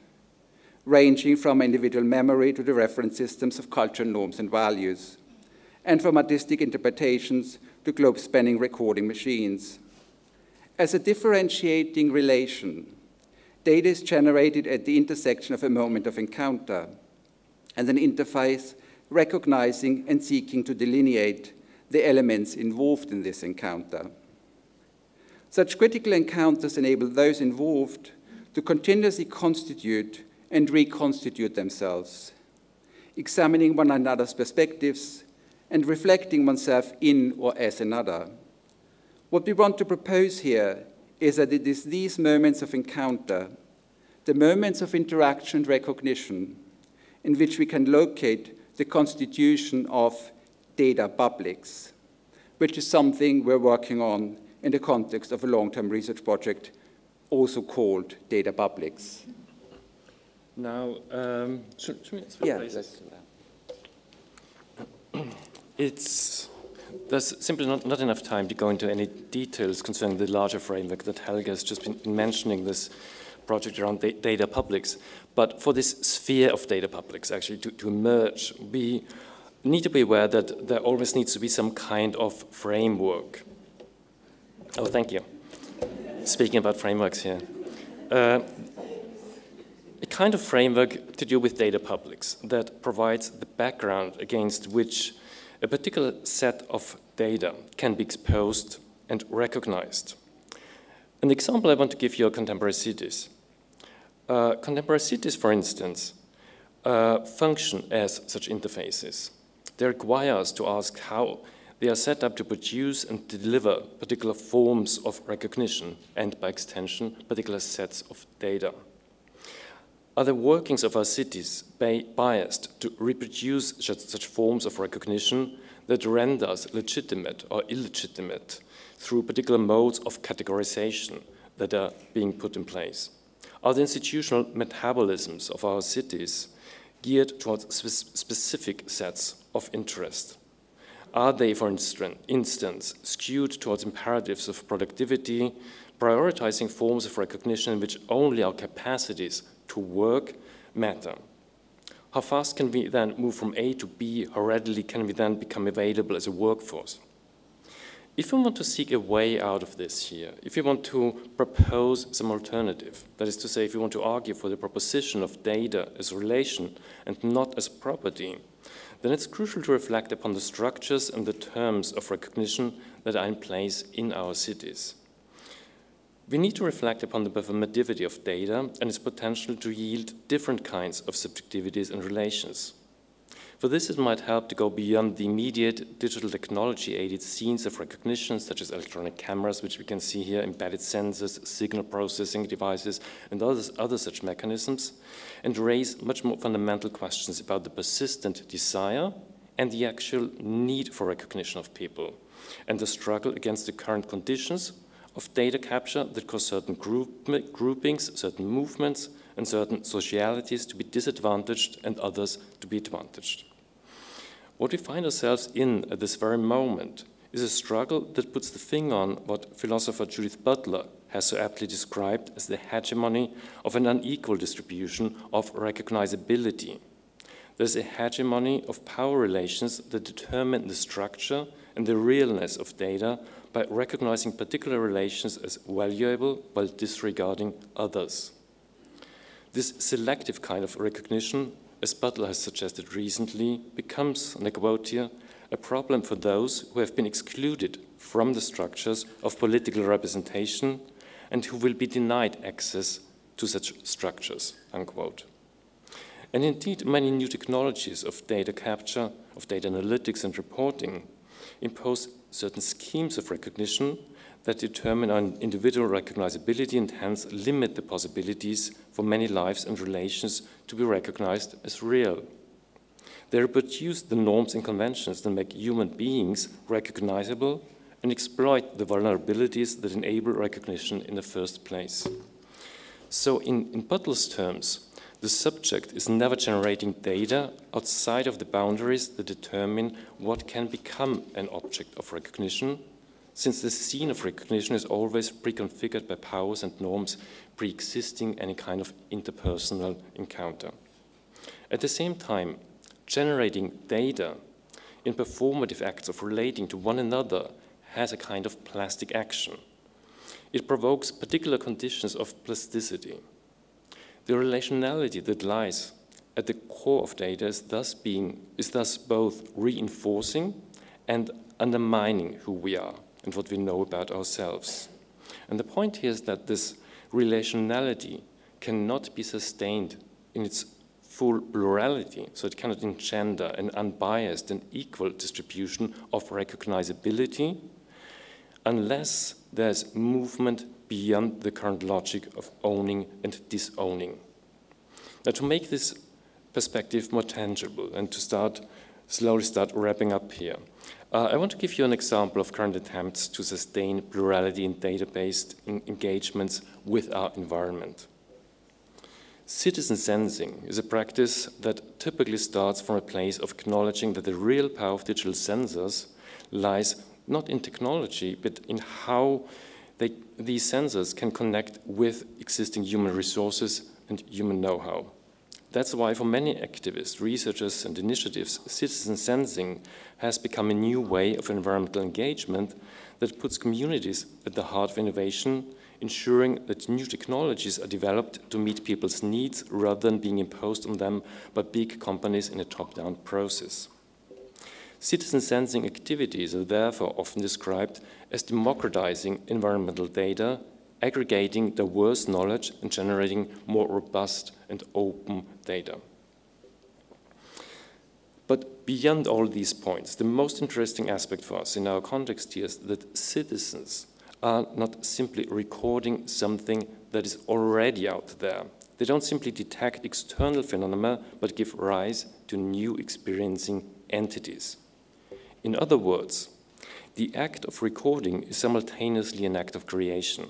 ranging from individual memory to the reference systems of cultural norms and values, and from artistic interpretations to globe-spanning recording machines. As a differentiating relation, data is generated at the intersection of a moment of encounter and an interface recognizing and seeking to delineate the elements involved in this encounter. Such critical encounters enable those involved to continuously constitute and reconstitute themselves, examining one another's perspectives and reflecting oneself in or as another. What we want to propose here is that it is these moments of encounter, the moments of interaction and recognition, in which we can locate the constitution of data publics, which is something we're working on in the context of a long-term research project also called Data Publics. Now, should we switch places? There's simply not enough time to go into any details concerning the larger framework that Helge has just been mentioning, this project around data publics. But for this sphere of data publics, actually, to emerge, we need to be aware that there always needs to be some kind of framework. Oh, thank you. Speaking about frameworks here. A kind of framework to do with data publics that provides the background against which a particular set of data can be exposed and recognized. An example I want to give you are contemporary cities. Contemporary cities, for instance, function as such interfaces. They require us to ask how they are set up to produce and deliver particular forms of recognition and, by extension, particular sets of data. Are the workings of our cities biased to reproduce such forms of recognition that render us legitimate or illegitimate through particular modes of categorization that are being put in place? Are the institutional metabolisms of our cities geared towards specific sets of interest? Are they, for instance, skewed towards imperatives of productivity, prioritizing forms of recognition in which only our capacities to work matter? How fast can we then move from A to B? How readily can we then become available as a workforce? If we want to seek a way out of this here, if we want to propose some alternative, that is to say, if we want to argue for the proposition of data as relation and not as property, then it's crucial to reflect upon the structures and the terms of recognition that are in place in our cities. We need to reflect upon the performativity of data and its potential to yield different kinds of subjectivities and relations. For this, it might help to go beyond the immediate digital technology-aided scenes of recognition, such as electronic cameras, which we can see here, embedded sensors, signal processing devices, and other such mechanisms, and raise much more fundamental questions about the persistent desire and the actual need for recognition of people, and the struggle against the current conditions of data capture that cause certain groupings, certain movements, and certain socialities to be disadvantaged and others to be advantaged. What we find ourselves in at this very moment is a struggle that puts the finger on what philosopher Judith Butler has so aptly described as the hegemony of an unequal distribution of recognizability. There's a hegemony of power relations that determine the structure and the realness of data by recognizing particular relations as valuable while disregarding others. This selective kind of recognition, as Butler has suggested recently, becomes, and I quote here, a problem for those who have been excluded from the structures of political representation and who will be denied access to such structures, unquote. And indeed, many new technologies of data capture, of data analytics and reporting impose certain schemes of recognition that determine our individual recognizability and hence limit the possibilities for many lives and relations to be recognized as real. They reproduce the norms and conventions that make human beings recognizable and exploit the vulnerabilities that enable recognition in the first place. So in Butler's terms, the subject is never generating data outside of the boundaries that determine what can become an object of recognition, since the scene of recognition is always preconfigured by powers and norms pre-existing any kind of interpersonal encounter. At the same time, generating data in performative acts of relating to one another has a kind of plastic action. It provokes particular conditions of plasticity. The relationality that lies at the core of data is thus both reinforcing and undermining who we are and what we know about ourselves. And the point here is that this relationality cannot be sustained in its full plurality, so it cannot engender an unbiased and equal distribution of recognizability unless there's movement beyond the current logic of owning and disowning. Now, to make this perspective more tangible and to slowly start wrapping up here, I want to give you an example of current attempts to sustain plurality in data-based engagements with our environment. Citizen sensing is a practice that typically starts from a place of acknowledging that the real power of digital sensors lies not in technology, but in how these sensors can connect with existing human resources and human know-how. That's why for many activists, researchers, and initiatives, citizen sensing has become a new way of environmental engagement that puts communities at the heart of innovation, ensuring that new technologies are developed to meet people's needs rather than being imposed on them by big companies in a top-down process. Citizen sensing activities are therefore often described as democratizing environmental data, aggregating diverse knowledge, and generating more robust and open data. But beyond all these points, the most interesting aspect for us in our context here is that citizens are not simply recording something that is already out there. They don't simply detect external phenomena, but give rise to new experiencing entities. In other words, the act of recording is simultaneously an act of creation.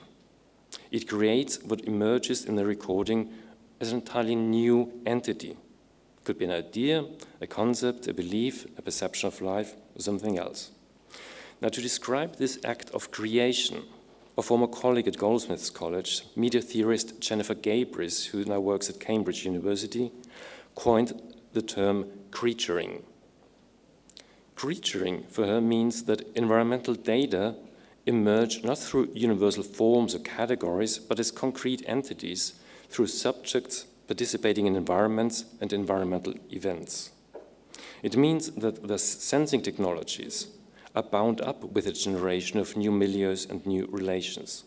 It creates what emerges in the recording as an entirely new entity. It could be an idea, a concept, a belief, a perception of life, or something else. Now, to describe this act of creation, a former colleague at Goldsmiths College, media theorist Jennifer Gabris, who now works at Cambridge University, coined the term creaturing. Creaturing for her means that environmental data emerge not through universal forms or categories, but as concrete entities through subjects participating in environments and environmental events. It means that the sensing technologies are bound up with a generation of new milieus and new relations.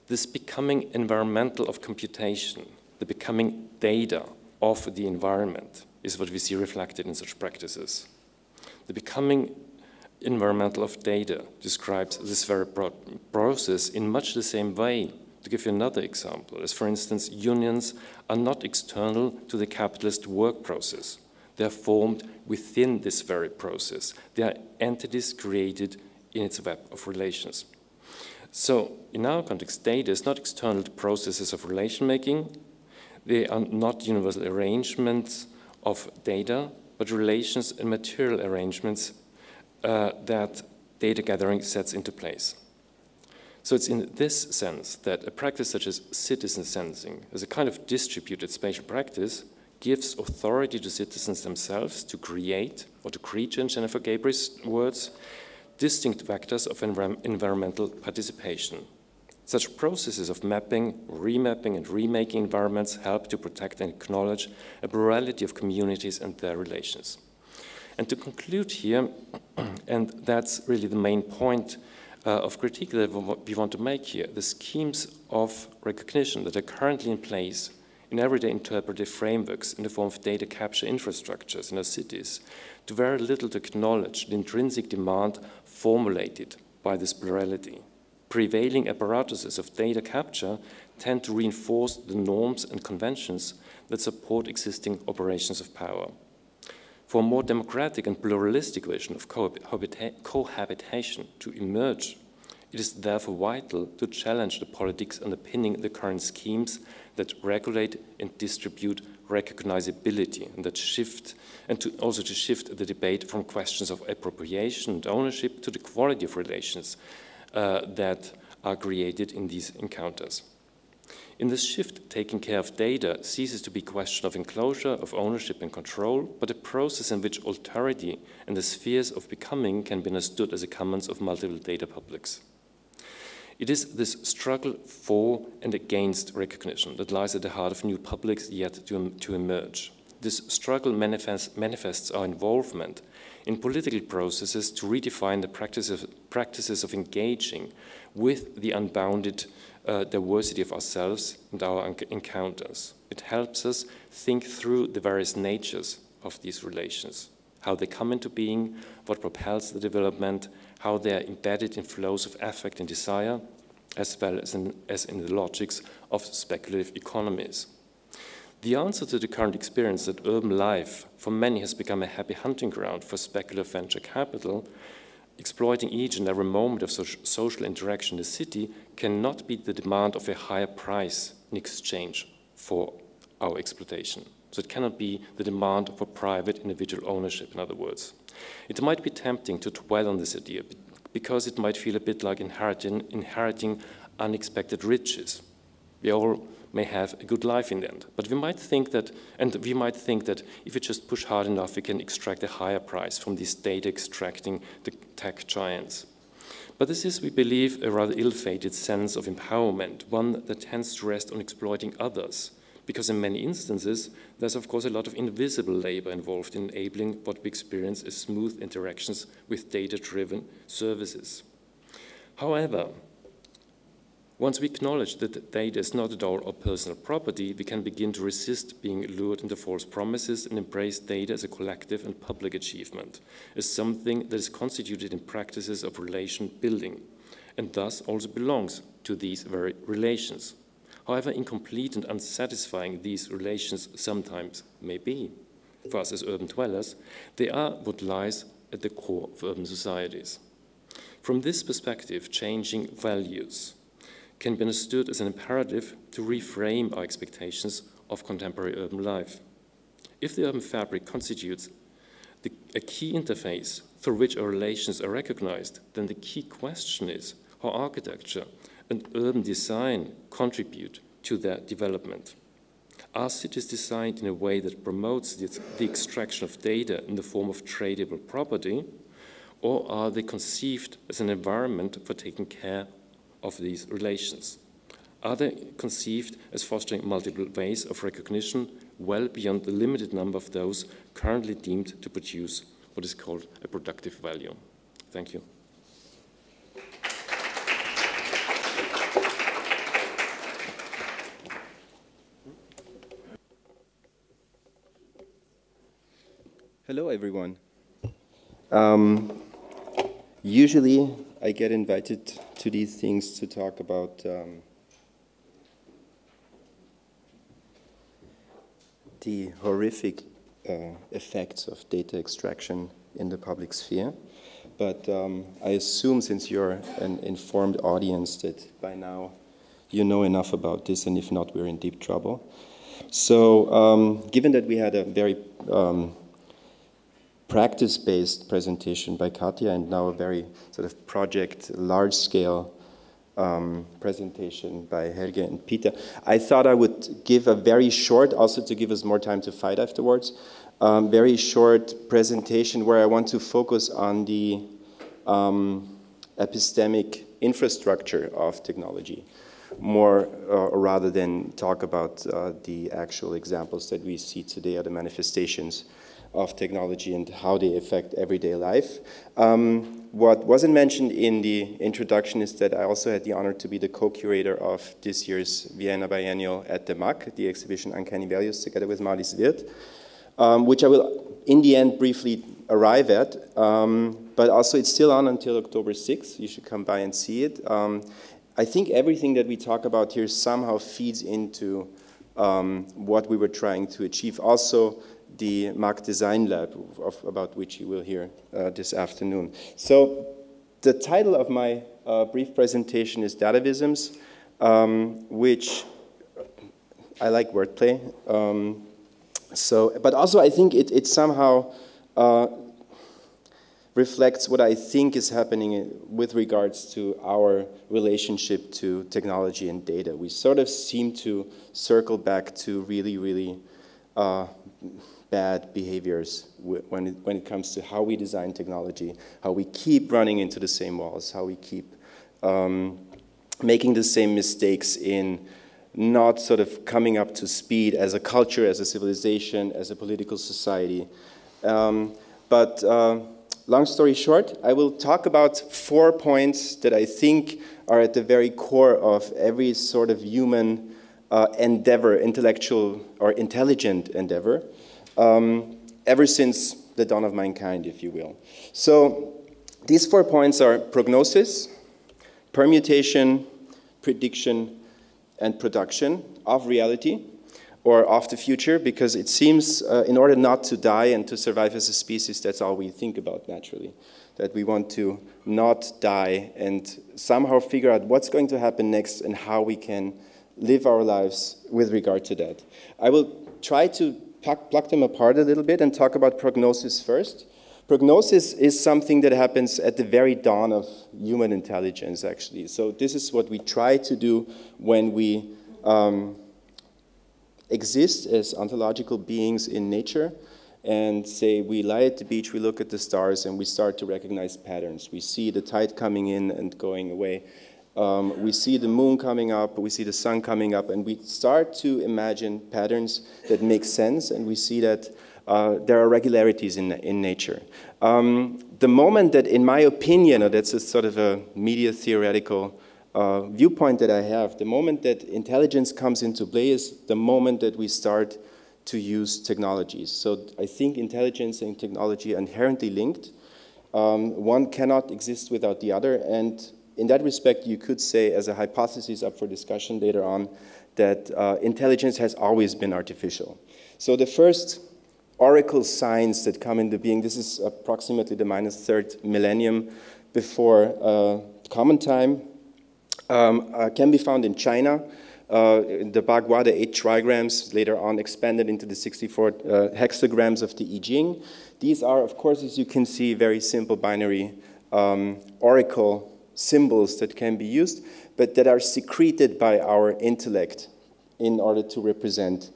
This becoming environmental of computation, the becoming data of the environment, is what we see reflected in such practices. The becoming environmental of data describes this very process in much the same way. To give you another example, as for instance, unions are not external to the capitalist work process. They are formed within this very process. They are entities created in its web of relations. So, in our context, data is not external to processes of relation making. They are not universal arrangements of data, but relations and material arrangements that data gathering sets into place. So it's in this sense that a practice such as citizen sensing, as a kind of distributed spatial practice, gives authority to citizens themselves to create, or to create, in Jennifer Gabris' words, distinct vectors of environmental participation. Such processes of mapping, remapping, and remaking environments help to protect and acknowledge a plurality of communities and their relations. And to conclude here, and that's really the main point of critique that we want to make here, the schemes of recognition that are currently in place in everyday interpretive frameworks in the form of data capture infrastructures in our cities do very little to acknowledge the intrinsic demand formulated by this plurality. Prevailing apparatuses of data capture tend to reinforce the norms and conventions that support existing operations of power. For a more democratic and pluralistic vision of cohabitation to emerge, it is therefore vital to challenge the politics underpinning the current schemes that regulate and distribute recognizability, and that shift, and also to shift the debate from questions of appropriation and ownership to the quality of relations that are created in these encounters. In this shift, taking care of data ceases to be a question of enclosure, of ownership and control, but a process in which alterity and the spheres of becoming can be understood as a commons of multiple data publics. It is this struggle for and against recognition that lies at the heart of new publics yet to emerge. This struggle manifests our involvement in political processes to redefine the practices of engaging with the unbounded diversity of ourselves and our encounters. It helps us think through the various natures of these relations, how they come into being, what propels the development, how they are embedded in flows of affect and desire, as well as in the logics of speculative economies. The answer to the current experience that urban life for many has become a happy hunting ground for speculative venture capital, exploiting each and every moment of social interaction in the city, cannot be the demand of a higher price in exchange for our exploitation. So it cannot be the demand for private individual ownership, in other words. It might be tempting to dwell on this idea because it might feel a bit like inheriting unexpected riches. We all may have a good life in the end, but we might think that if we just push hard enough, we can extract a higher price from these data extracting the tech giants. But this is, we believe, a rather ill-fated sense of empowerment, one that tends to rest on exploiting others, because in many instances, there's of course a lot of invisible labor involved in enabling what we experience as smooth interactions with data-driven services. However, once we acknowledge that data is not at all our personal property, we can begin to resist being lured into false promises and embrace data as a collective and public achievement, as something that is constituted in practices of relation building, and thus also belongs to these very relations. However incomplete and unsatisfying these relations sometimes may be, for us as urban dwellers, they are what lies at the core of urban societies. From this perspective, changing values can be understood as an imperative to reframe our expectations of contemporary urban life. If the urban fabric constitutes a key interface through which our relations are recognized, then the key question is how architecture and urban design contribute to their development. Are cities designed in a way that promotes the extraction of data in the form of tradable property, or are they conceived as an environment for taking care of these relations? Are they conceived as fostering multiple ways of recognition well beyond the limited number of those currently deemed to produce what is called a productive value? Thank you. Hello, everyone. Usually, I get invited to these things to talk about the horrific effects of data extraction in the public sphere. But I assume, since you're an informed audience, that by now you know enough about this, and if not, we're in deep trouble. So given that we had a very practice-based presentation by Katja and now a very sort of project, large-scale presentation by Helge and Peter, I thought I would give a very short, also to give us more time to fight afterwards, very short presentation where I want to focus on the epistemic infrastructure of technology, more rather than talk about the actual examples that we see today, or the manifestations of technology and how they affect everyday life. What wasn't mentioned in the introduction is that I also had the honor to be the co-curator of this year's Vienna Biennial at the MAC, the exhibition Uncanny Values, together with Marlies Wirth, which I will, in the end, briefly arrive at. But also, it's still on until October 6th. You should come by and see it. I think everything that we talk about here somehow feeds into what we were trying to achieve. Also, the MAC Design Lab, about which you will hear this afternoon. So the title of my brief presentation is Datavisms, which I like wordplay. But also I think it somehow reflects what I think is happening with regards to our relationship to technology and data. We sort of seem to circle back to really, really bad behaviors when it comes to how we design technology, how we keep running into the same walls, how we keep making the same mistakes in not sort of coming up to speed as a culture, as a civilization, as a political society. But long story short, I will talk about 4 points that I think are at the very core of every sort of human endeavor, intellectual or intelligent endeavor, ever since the dawn of mankind, if you will. So these 4 points are prognosis, permutation, prediction, and production of reality, or of the future, because it seems in order not to die and to survive as a species, that's all we think about naturally, that we want to not die and somehow figure out what's going to happen next and how we can live our lives with regard to that. I will try to pluck them apart a little bit and talk about prognosis first. Prognosis is something that happens at the very dawn of human intelligence, actually. So this is what we try to do when we exist as ontological beings in nature, and say we lie at the beach, we look at the stars, and we start to recognize patterns. We see the tide coming in and going away. We see the moon coming up, we see the sun coming up, and we start to imagine patterns that make sense, and we see that there are regularities in nature. The moment that, in my opinion, or that's a sort of a media theoretical viewpoint that I have, the moment that intelligence comes into play is the moment that we start to use technologies. So I think intelligence and technology are inherently linked. One cannot exist without the other, and in that respect, you could say, as a hypothesis up for discussion later on, that intelligence has always been artificial. So the first oracle signs that come into being, this is approximately the -3rd millennium before Common Time, can be found in China. The Bagua, the 8 trigrams, later on expanded into the 64 hexagrams of the I Ching. These are, of course, as you can see, very simple binary oracle symbols that can be used, but that are secreted by our intellect in order to represent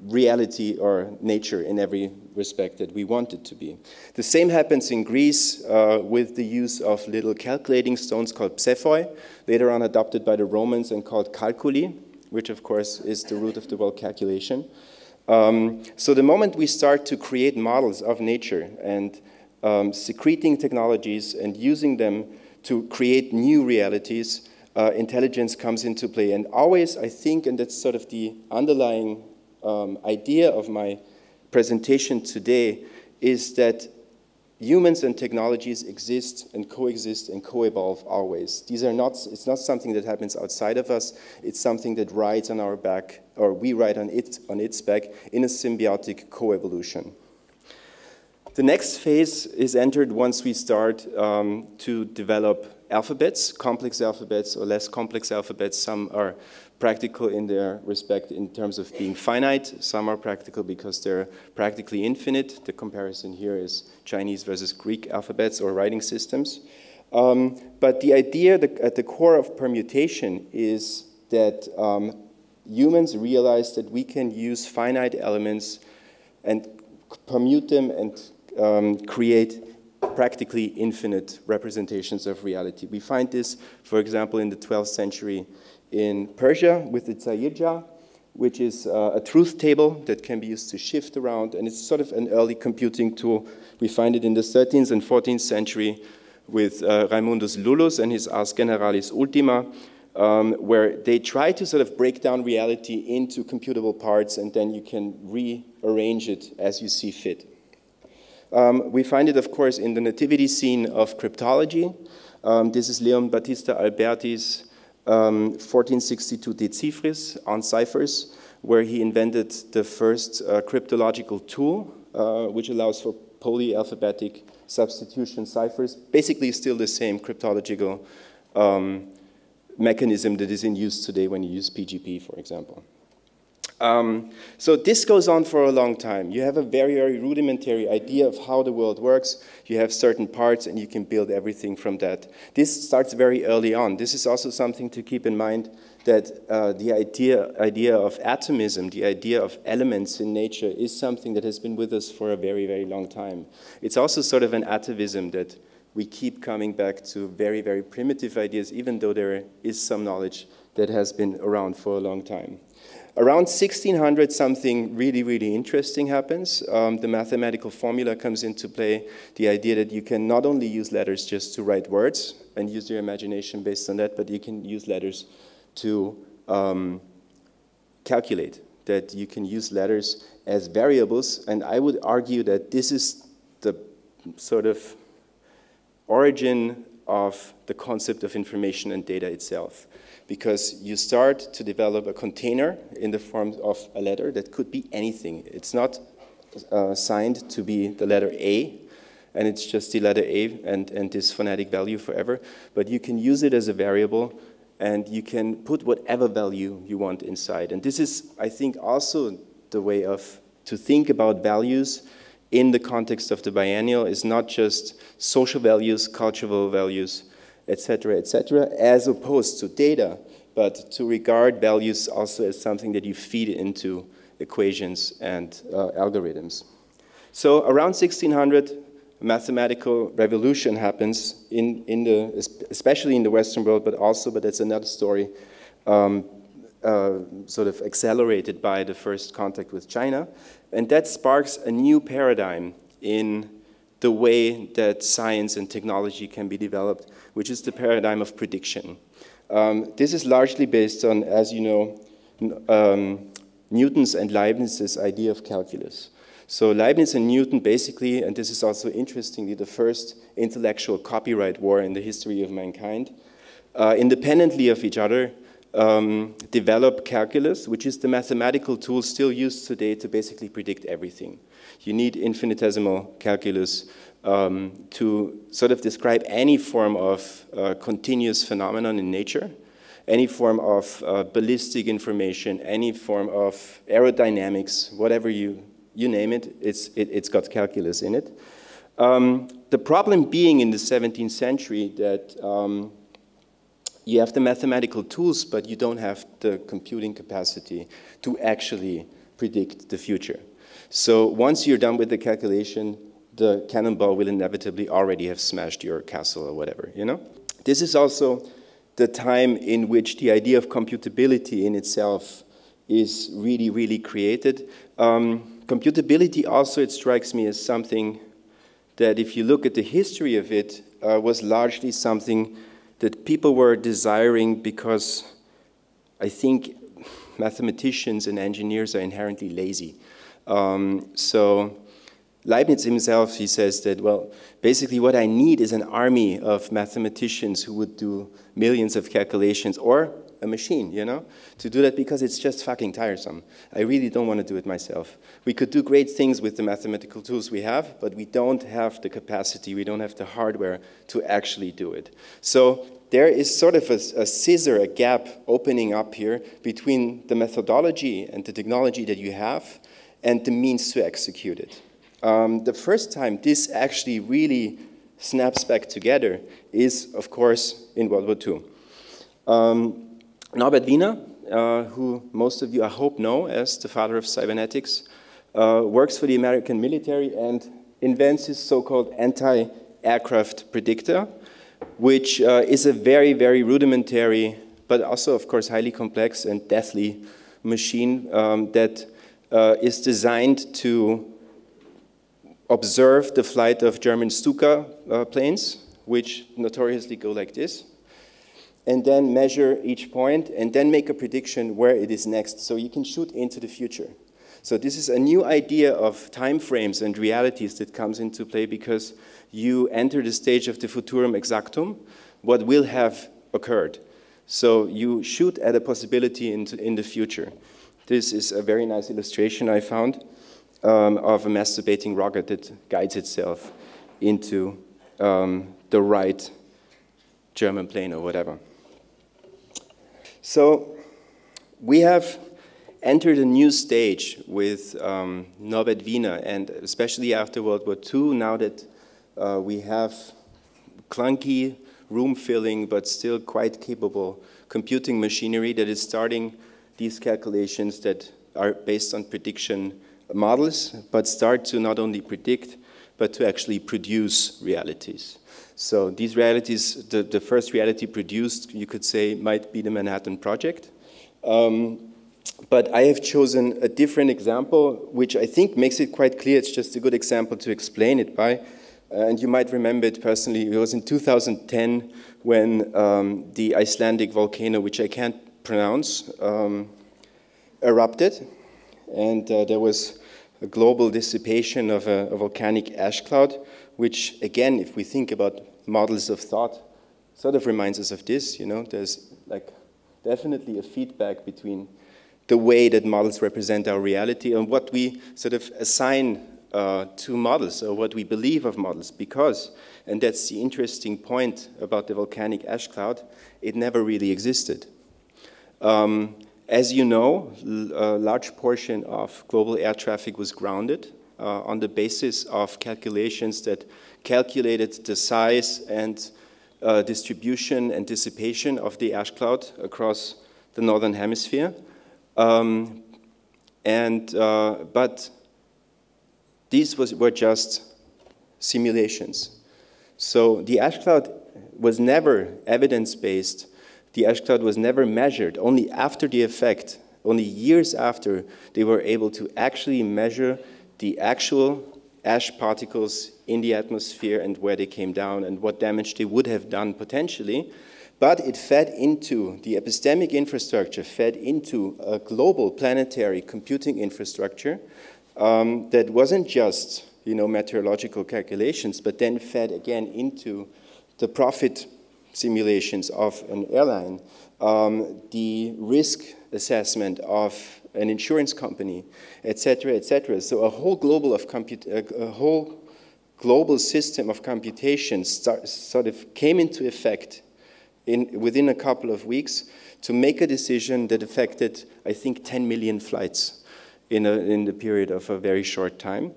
reality or nature in every respect that we want it to be. The same happens in Greece with the use of little calculating stones called psephoi, later on adopted by the Romans and called calculi, which of course is the root of the word calculation. So the moment we start to create models of nature and secreting technologies and using them to create new realities, intelligence comes into play. And always, I think, and that's sort of the underlying idea of my presentation today, is that humans and technologies exist and co-evolve always. These are not, it's not something that happens outside of us, it's something that rides on our back, or we ride on its back in a symbiotic co-evolution. The next phase is entered once we start to develop alphabets, complex alphabets or less complex alphabets. Some are practical in their respect in terms of being finite. Some are practical because they're practically infinite. The comparison here is Chinese versus Greek alphabets or writing systems. But the idea at the core of permutation is that humans realize that we can use finite elements and permute them and create practically infinite representations of reality. We find this, for example, in the 12th century in Persia with the Tsayirja, which is a truth table that can be used to shift around, and it's sort of an early computing tool. We find it in the 13th and 14th century with Raimundus Lullus and his Ars Generalis Ultima, where they try to sort of break down reality into computable parts, and then you can rearrange it as you see fit. We find it, of course, in the nativity scene of cryptology. This is Leon Battista Alberti's 1462 De Cifris on ciphers, where he invented the first cryptological tool, which allows for polyalphabetic substitution ciphers, basically still the same cryptological mechanism that is in use today when you use PGP, for example. So this goes on for a long time. You have a very, very rudimentary idea of how the world works. You have certain parts and you can build everything from that. This starts very early on. This is also something to keep in mind, that the idea of atomism, the idea of elements in nature, is something that has been with us for a very, very long time. It's also sort of an atavism that we keep coming back to very, very primitive ideas, even though there is some knowledge that has been around for a long time. Around 1600, something really, really interesting happens. The mathematical formula comes into play, the idea that you can not only use letters just to write words and use your imagination based on that, but you can use letters to calculate, that you can use letters as variables. And I would argue that this is the sort of origin of the concept of information and data itself. Because you start to develop a container in the form of a letter that could be anything. It's not signed to be the letter A, and it's just the letter A and this phonetic value forever. But you can use it as a variable, and you can put whatever value you want inside. And this is, I think, also the way to think about values in the context of the biennial, is not just social values, cultural values, etc., as opposed to data, but to regard values also as something that you feed into equations and algorithms. So around 1600, mathematical revolution happens especially in the Western world, but that's another story, sort of accelerated by the first contact with China. And that sparks a new paradigm in the way that science and technology can be developed, which is the paradigm of prediction. This is largely based on, as you know, Newton's and Leibniz's idea of calculus. So Leibniz and Newton basically, and this is also interestingly the first intellectual copyright war in the history of mankind, independently of each other, develop calculus, which is the mathematical tool still used today to basically predict everything. You need infinitesimal calculus to sort of describe any form of continuous phenomenon in nature, any form of ballistic information, any form of aerodynamics, whatever you name it, it's got calculus in it. The problem being in the 17th century that you have the mathematical tools, but you don't have the computing capacity to actually predict the future. So once you're done with the calculation, the cannonball will inevitably already have smashed your castle or whatever, you know? This is also the time in which the idea of computability in itself is really, really created. Computability also, it strikes me as something that if you look at the history of it, was largely something that people were desiring because I think mathematicians and engineers are inherently lazy. So Leibniz himself, he says that, well, basically what I need is an army of mathematicians who would do millions of calculations, or a machine, you know, to do that, because it's just fucking tiresome. I really don't want to do it myself. We could do great things with the mathematical tools we have, but we don't have the capacity, we don't have the hardware to actually do it. So there is sort of a scissor, a gap opening up here between the methodology and the technology that you have and the means to execute it. The first time this actually really snaps back together is, of course, in World War II. Norbert Wiener, who most of you, I hope, know as the father of cybernetics, works for the American military and invents his so-called anti-aircraft predictor, which is a very, very rudimentary, but also, of course, highly complex and deathly machine that is designed to observe the flight of German Stuka planes, which notoriously go like this, and then measure each point, and then make a prediction where it is next, so you can shoot into the future. So this is a new idea of time frames and realities that comes into play because you enter the stage of the futurum exactum, what will have occurred. So you shoot at a possibility in the future. This is a very nice illustration I found of a masturbating rocket that guides itself into the right German plane or whatever. So we have entered a new stage with Norbert Wiener, and especially after World War II, now that we have clunky, room-filling, but still quite capable computing machinery that is starting these calculations that are based on prediction models, but start to not only predict, but to actually produce realities. So these realities, the first reality produced, you could say, might be the Manhattan Project. But I have chosen a different example, which I think makes it quite clear. It's just a good example to explain it by. And you might remember it personally. It was in 2010 when the Icelandic volcano, which I can't pronounce, erupted. And there was a global dissipation of a volcanic ash cloud, which, again, if we think about models of thought, sort of reminds us of this, you know. There's like definitely a feedback between the way that models represent our reality and what we sort of assign to models, or what we believe of models, because, and that's the interesting point about the volcanic ash cloud, it never really existed. As you know, a large portion of global air traffic was grounded on the basis of calculations that calculated the size and distribution and dissipation of the ash cloud across the northern hemisphere. But these were just simulations. So the ash cloud was never evidence-based. The ash cloud was never measured. Only after the effect, only years after, they were able to actually measure the actual ash particles in the atmosphere and where they came down and what damage they would have done potentially. But it fed into, the epistemic infrastructure fed into a global planetary computing infrastructure that wasn't just, meteorological calculations, but then fed again into the profit simulations of an airline, the risk assessment of an insurance company, etc., etc. So a whole global system of computation sort of came into effect within a couple of weeks to make a decision that affected, I think, 10 million flights in the period of a very short time.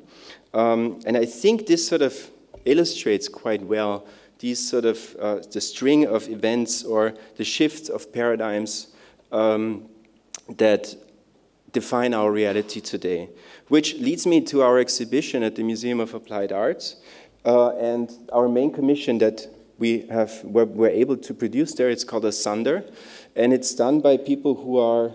And I think this sort of illustrates quite well these sort of the string of events or the shifts of paradigms that define our reality today, which leads me to our exhibition at the Museum of Applied Arts and our main commission that we're able to produce there. It's called Asunder, and it's done by people who are,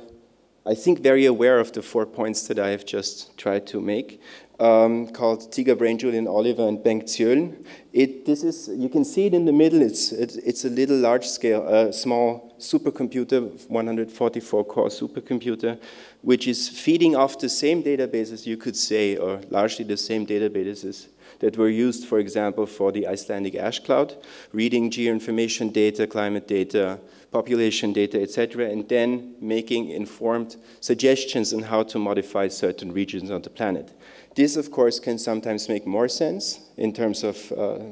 I think, very aware of the 4 points that I have just tried to make, called Tiga Brain, Julian Oliver, and Bengt Zjölen. You can see it in the middle. It's a little large-scale, small supercomputer, 144-core supercomputer, which is feeding off the same databases, you could say, or largely the same databases that were used, for example, for the Icelandic ash cloud, reading geoinformation data, climate data, population data, etc., and then making informed suggestions on how to modify certain regions on the planet. This, of course, can sometimes make more sense in terms of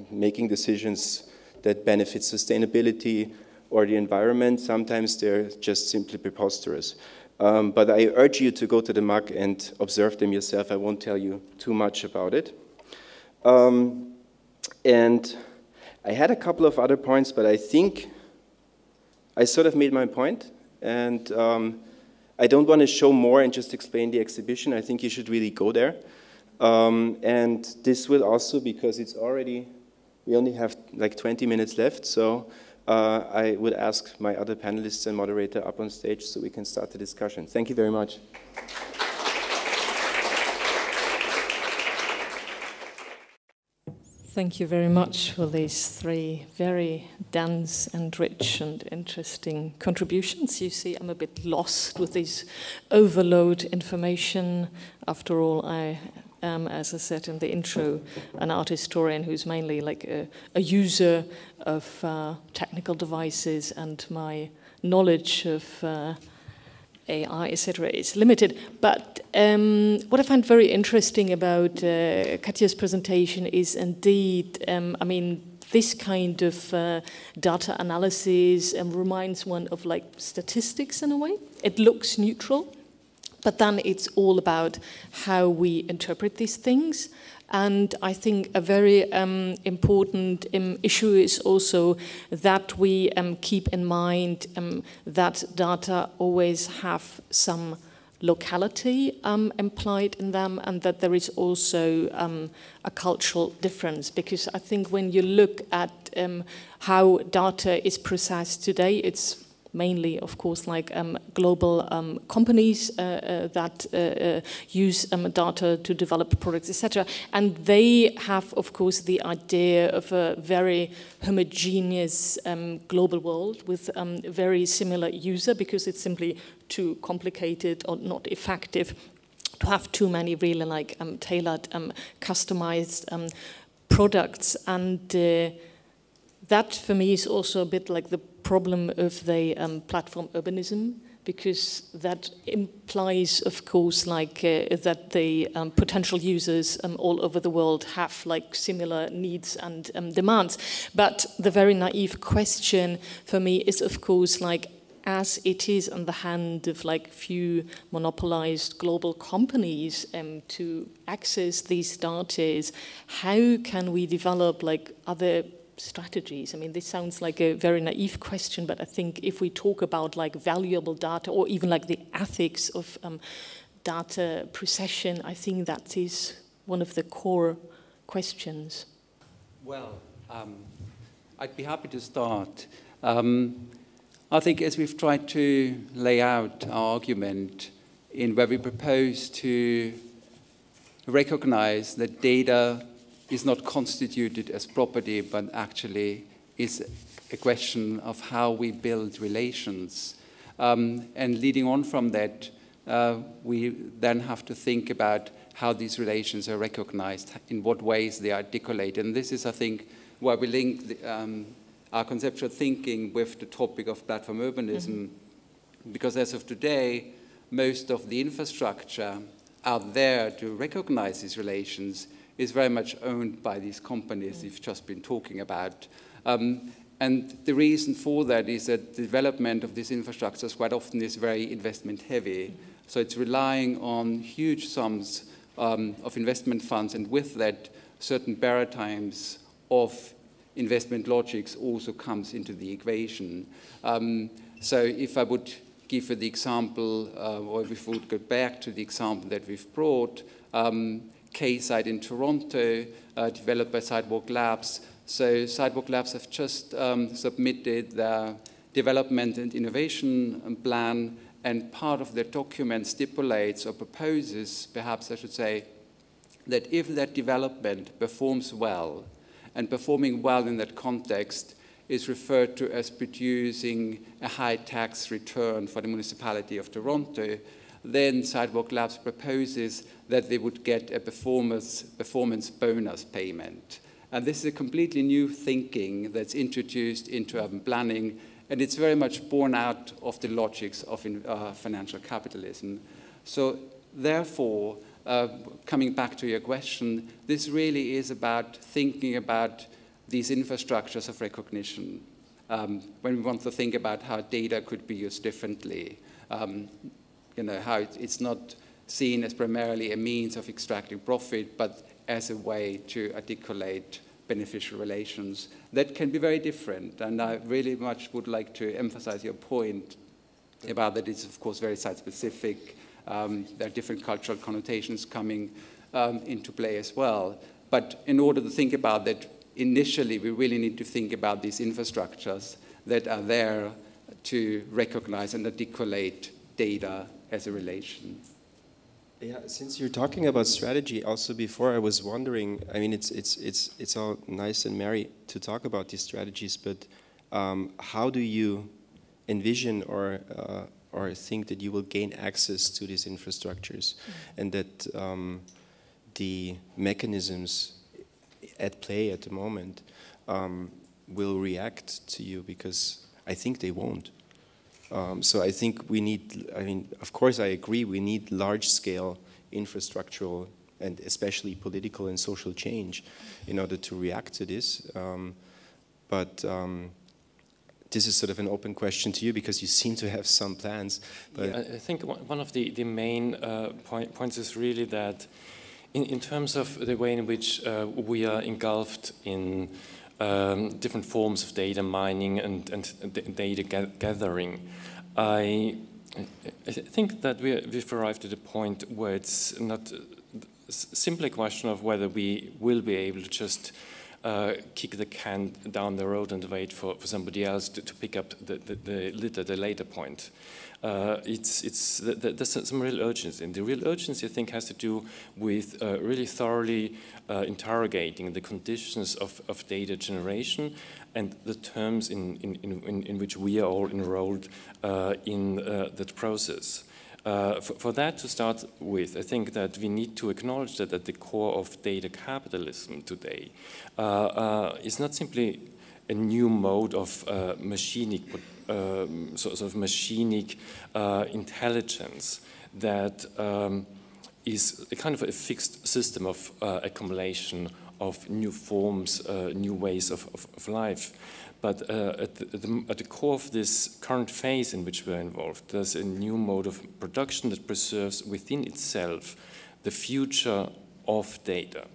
making decisions that benefit sustainability or the environment. Sometimes they're just simply preposterous. But I urge you to go to the MAC and observe them yourself. I won't tell you too much about it. And I had a couple of other points, but I think I sort of made my point. And I don't want to show more and just explain the exhibition. I think you should really go there. And this will also, because it's already, we only have like 20 minutes left, so I would ask my other panelists and moderator up on stage so we can start the discussion. Thank you very much. Thank you very much for these 3 very dense and rich and interesting contributions. You see, I'm a bit lost with this overload information. After all, I am, as I said in the intro, an art historian who's mainly like a user of technical devices, and my knowledge of AI, etc., is limited. But what I find very interesting about Katja's presentation is indeed, I mean, this kind of data analysis reminds one of like statistics in a way. It looks neutral, but then it's all about how we interpret these things. And I think a very important issue is also that we keep in mind that data always have some locality implied in them, and that there is also a cultural difference. Because I think when you look at how data is processed today, it's mainly, of course, like global companies that use data to develop products, etc. And they have, of course, the idea of a very homogeneous global world with very similar user, because it's simply too complicated or not effective to have too many really like tailored, customized products. And that, for me, is also a bit like the problem of the platform urbanism, because that implies, of course, like that the potential users all over the world have like similar needs and demands. But the very naive question for me is, of course, like, as it is in the hand of like few monopolized global companies to access these data, how can we develop like other strategies? I mean, this sounds like a very naive question, but I think if we talk about like valuable data, or even like the ethics of data procession, I think that is one of the core questions. Well, I'd be happy to start. I think as we've tried to lay out our argument in where we propose to recognize that data is not constituted as property, but actually is a question of how we build relations. And leading on from that, we then have to think about how these relations are recognized, in what ways they are articulated. And this is, I think, where we link our conceptual thinking with the topic of platform urbanism, because as of today, most of the infrastructure out there to recognize these relations is very much owned by these companies you've just been talking about. And the reason for that is that the development of these infrastructures quite often is very investment heavy. So it's relying on huge sums of investment funds, and with that, certain paradigms of investment logics also comes into the equation. So if I would give you the example, or if we would go back to the example that we've brought, K-Site in Toronto, developed by Sidewalk Labs. So Sidewalk Labs have just submitted their development and innovation plan, and part of their document stipulates or proposes, perhaps I should say, that if that development performs well, and performing well in that context is referred to as producing a high tax return for the municipality of Toronto, then Sidewalk Labs proposes that they would get a performance bonus payment. And this is a completely new thinking that's introduced into urban planning, and it's very much born out of the logics of financial capitalism. So therefore, coming back to your question, this really is about thinking about these infrastructures of recognition. When we want to think about how data could be used differently, you know, how it's not seen as primarily a means of extracting profit, but as a way to articulate beneficial relations that can be very different. And I really much would like to emphasize your point about that it's, of course, very site-specific. There are different cultural connotations coming into play as well. But in order to think about that, initially, we really need to think about these infrastructures that are there to recognize and articulate data as a relation. Yeah, since you're talking about strategy, also before I was wondering, I mean, it's all nice and merry to talk about these strategies, but how do you envision or think that you will gain access to these infrastructures, and that the mechanisms at play at the moment will react to you? Because I think they won't. So I think we need, I mean, of course I agree, we need large-scale infrastructural and especially political and social change in order to react to this. But this is sort of an open question to you because you seem to have some plans. But yeah, I think one of the main points is really that in terms of the way in which we are engulfed in different forms of data mining and data gathering, I think that we've arrived at a point where it's not simply a question of whether we will be able to just kick the can down the road and wait for somebody else to pick up the lid at a later point. There's some real urgency, and the real urgency, I think, has to do with really thoroughly interrogating the conditions of data generation and the terms in which we are all enrolled in that process. For that to start with, I think that we need to acknowledge that at the core of data capitalism today is not simply a new mode of machinic intelligence that is a kind of a fixed system of accumulation of new forms, new ways of life. But at the core of this current phase in which we're involved, there's a new mode of production that preserves within itself the future of data.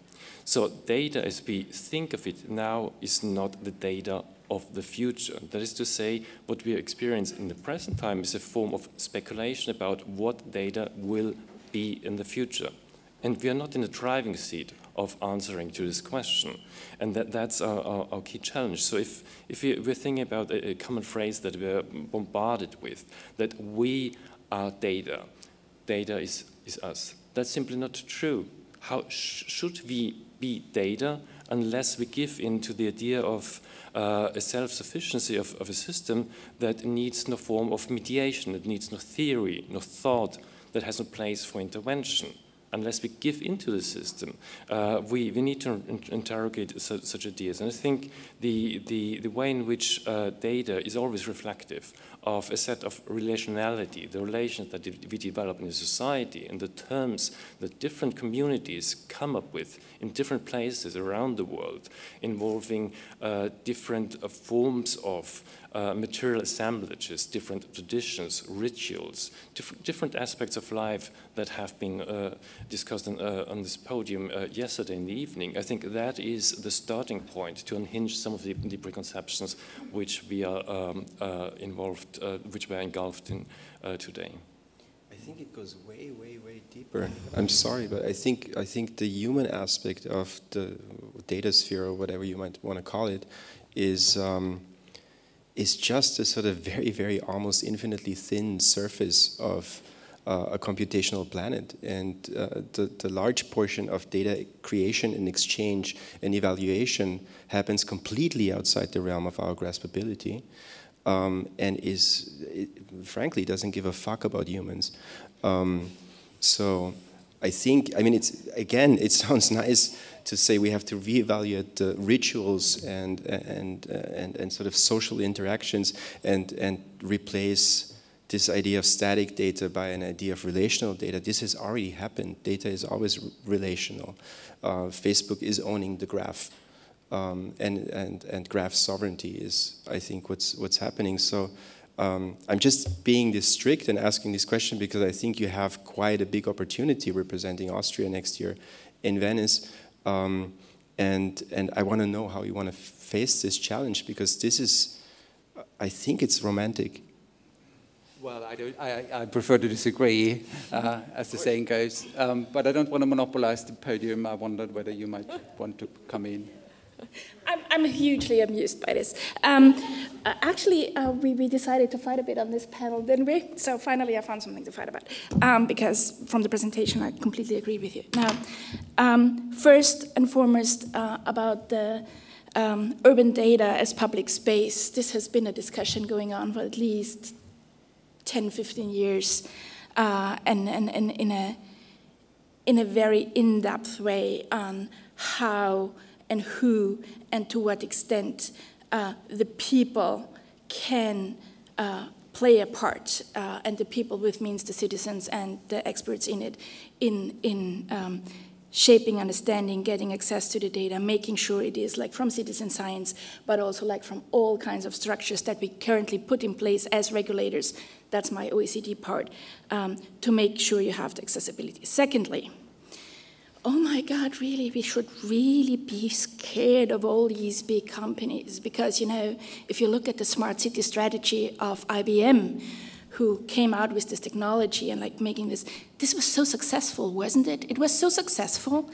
So data, as we think of it now, is not the data of the future. That is to say, what we experience in the present time is a form of speculation about what data will be in the future. And we are not in the driving seat of answering to this question. And that's our key challenge. So if we're thinking about a common phrase that we're bombarded with, that we are data, data is us, that's simply not true. How should we be data unless we give in to the idea of a self-sufficiency of a system that needs no form of mediation, that needs no theory, no thought, that has no place for intervention? Unless we give into the system, we need to interrogate such ideas. And I think the way in which data is always reflective of a set of relationality, the relations that we develop in a society, and the terms that different communities come up with in different places around the world, involving different forms of material assemblages, different traditions, rituals, different aspects of life that have been discussed on this podium yesterday in the evening. I think that is the starting point to unhinge some of the preconceptions which we are which we are engulfed in today. I think it goes way, way, way deeper. I'm sorry, but I think the human aspect of the data sphere, or whatever you might want to call it, is just a sort of very, very almost infinitely thin surface of a computational planet. And the large portion of data creation and exchange and evaluation happens completely outside the realm of our graspability, and frankly, doesn't give a fuck about humans. So I think, I mean, it sounds nice to say we have to reevaluate the rituals and sort of social interactions and replace this idea of static data by an idea of relational data. This has already happened. Data is always relational. Facebook is owning the graph, and graph sovereignty is, I think, what's happening. So I'm just being this strict and asking this question because I think you have quite a big opportunity representing Austria next year in Venice. And I want to know how you want to face this challenge, because this is, I think it's romantic. Well, I prefer to disagree, as the saying goes. But I don't want to monopolize the podium. I wondered whether you might want to come in. I'm hugely amused by this. Actually, we decided to fight a bit on this panel, didn't we? So finally I found something to fight about, because from the presentation I completely agree with you. Now, first and foremost, about the urban data as public space. This has been a discussion going on for at least 10, 15 years, and in a very in-depth way on how and who and to what extent the people can play a part, and the people with means the citizens and the experts in it, in shaping understanding, getting access to the data, making sure it is like from citizen science, but also like from all kinds of structures that we currently put in place as regulators. That's my OECD part, to make sure you have the accessibility. Secondly, oh my God, really, we should really be scared of all these big companies, because, you know, if you look at the smart city strategy of IBM, who came out with this technology and like making this was so successful, wasn't it? It was so successful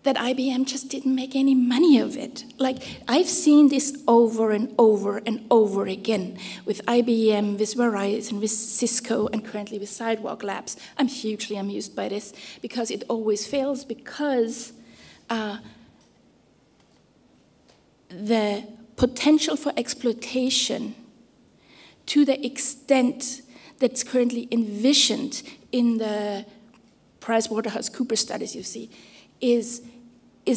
that IBM just didn't make any money of it. Like, I've seen this over and over and over again with IBM, with Verizon, with Cisco, and currently with Sidewalk Labs. I'm hugely amused by this because it always fails, because the potential for exploitation, to the extent that's currently envisioned in the PricewaterhouseCoopers studies you see, is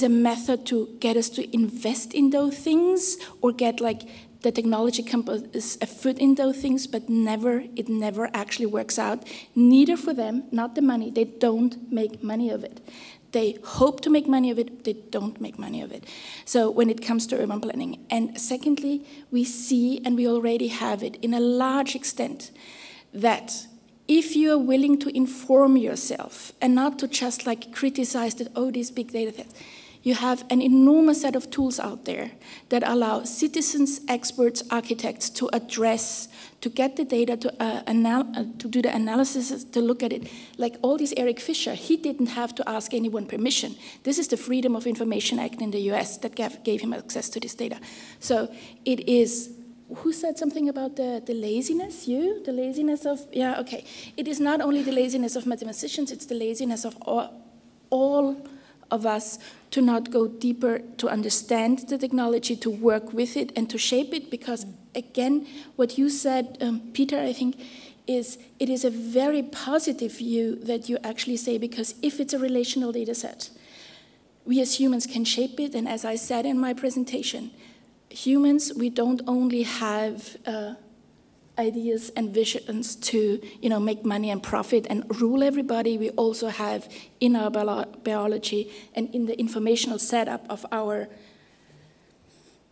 a method to get us to invest in those things, or get like the technology companies a foot in those things, but it never actually works out. Neither for them, not the money, they don't make money of it. They hope to make money of it, they don't make money of it. So when it comes to urban planning. And secondly, we see, and we already have it in a large extent, that if you are willing to inform yourself and not to just like criticize that, oh, these big data sets, You have an enormous set of tools out there that allow citizens, experts, architects to address, to get the data, to do the analysis, to look at it. Like all these Eric Fisher, he didn't have to ask anyone permission. This is the Freedom of Information Act in the US that gave him access to this data. So it is, who said something about the laziness? You? The laziness of, yeah, okay. It is not only the laziness of mathematicians, it's the laziness of all of us to not go deeper, to understand the technology, to work with it, and to shape it, because, again, what you said, Peter, I think, is it is a very positive view that you actually say, because if it's a relational data set, we as humans can shape it, and as I said in my presentation, humans, we don't only have ideas and visions to, make money and profit and rule everybody. We also have in our biology and in the informational setup of our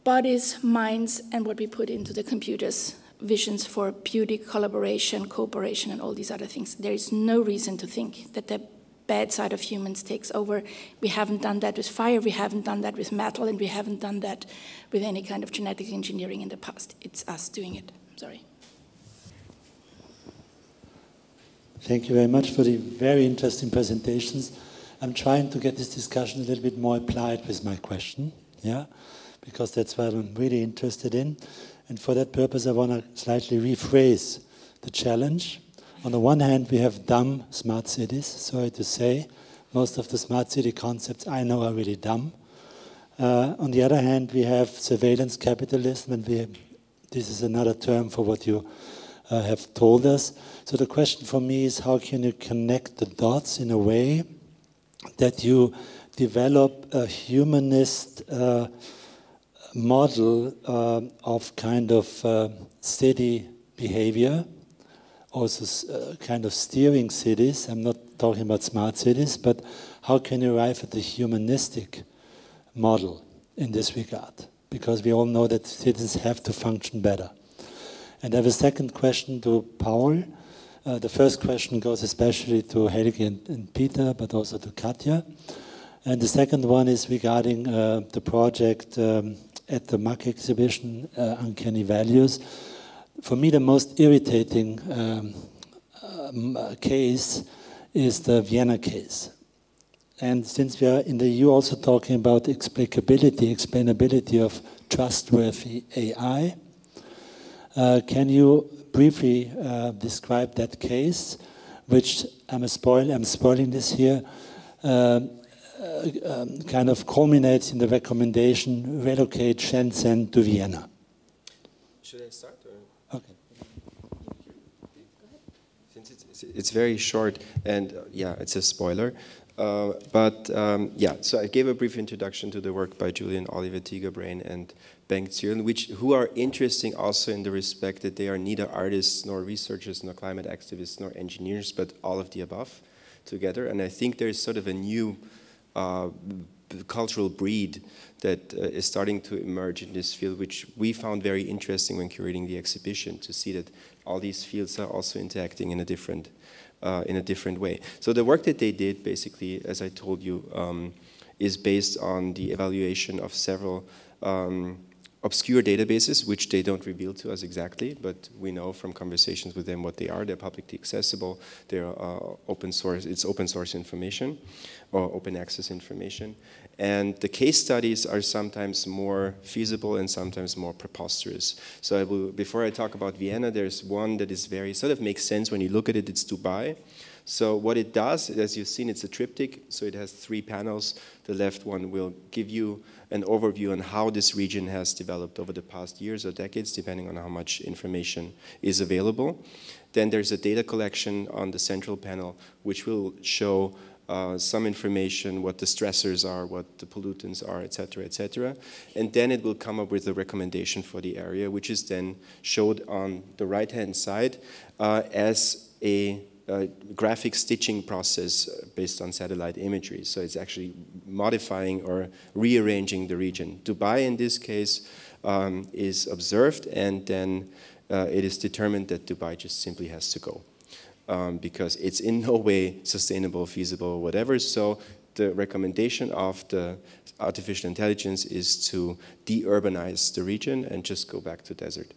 bodies, minds, and what we put into the computers, visions for beauty, collaboration, cooperation, and all these other things. There is no reason to think that the bad side of humans takes over. We haven't done that with fire, we haven't done that with metal, and we haven't done that with any kind of genetic engineering in the past. It's us doing it. Sorry. Thank you very much for the very interesting presentations. I'm trying to get this discussion a little bit more applied with my question, yeah, because that's what I'm really interested in. And for that purpose, I want to slightly rephrase the challenge. On the one hand, we have dumb smart cities. Sorry to say, most of the smart city concepts I know are really dumb. On the other hand, we have surveillance capitalism, and this is another term for what you have told us. So the question for me is, how can you connect the dots in a way that you develop a humanist model of kind of city behavior, also kind of steering cities? I'm not talking about smart cities, but how can you arrive at the humanistic model in this regard? Because we all know that cities have to function better. And I have a second question to Paul. The first question goes especially to Helge and Peter, but also to Katja. And the second one is regarding the project at the MAC exhibition, Uncanny Values. For me, the most irritating case is the Vienna case. And since we are in the EU also talking about explainability of trustworthy AI, can you briefly describe that case, which I'm spoiling this here, kind of culminates in the recommendation, relocate Shenzhen to Vienna? Should I start? Or? Okay. Since it's very short, and yeah, it's a spoiler. Yeah, so I gave a brief introduction to the work by Julian Oliver Tigerbrain and Bengt Zürn, who are interesting also in the respect that they are neither artists nor researchers nor climate activists nor engineers, but all of the above together. And I think there's sort of a new cultural breed that is starting to emerge in this field, which we found very interesting when curating the exhibition, to see that all these fields are also interacting in a different way. So the work that they did, basically, as I told you, is based on the evaluation of several obscure databases, which they don't reveal to us exactly, but we know from conversations with them what they are. They're publicly accessible. They're open source. It's open source information or open access information. And the case studies are sometimes more feasible and sometimes more preposterous. So before I talk about Vienna, there's one that is very, sort of makes sense when you look at it. It's Dubai. So what it does, as you've seen, it's a triptych. So it has 3 panels. The left one will give you an overview on how this region has developed over the past years or decades, depending on how much information is available. Then there's a data collection on the central panel, which will show some information, what the stressors are, what the pollutants are, et cetera, and then it will come up with a recommendation for the area, which is then showed on the right-hand side as a graphic stitching process based on satellite imagery. So it's actually modifying or rearranging the region. Dubai, in this case, is observed, and then it is determined that Dubai just simply has to go. Because it's in no way sustainable, feasible, or whatever. So the recommendation of the artificial intelligence is to de-urbanize the region and just go back to desert.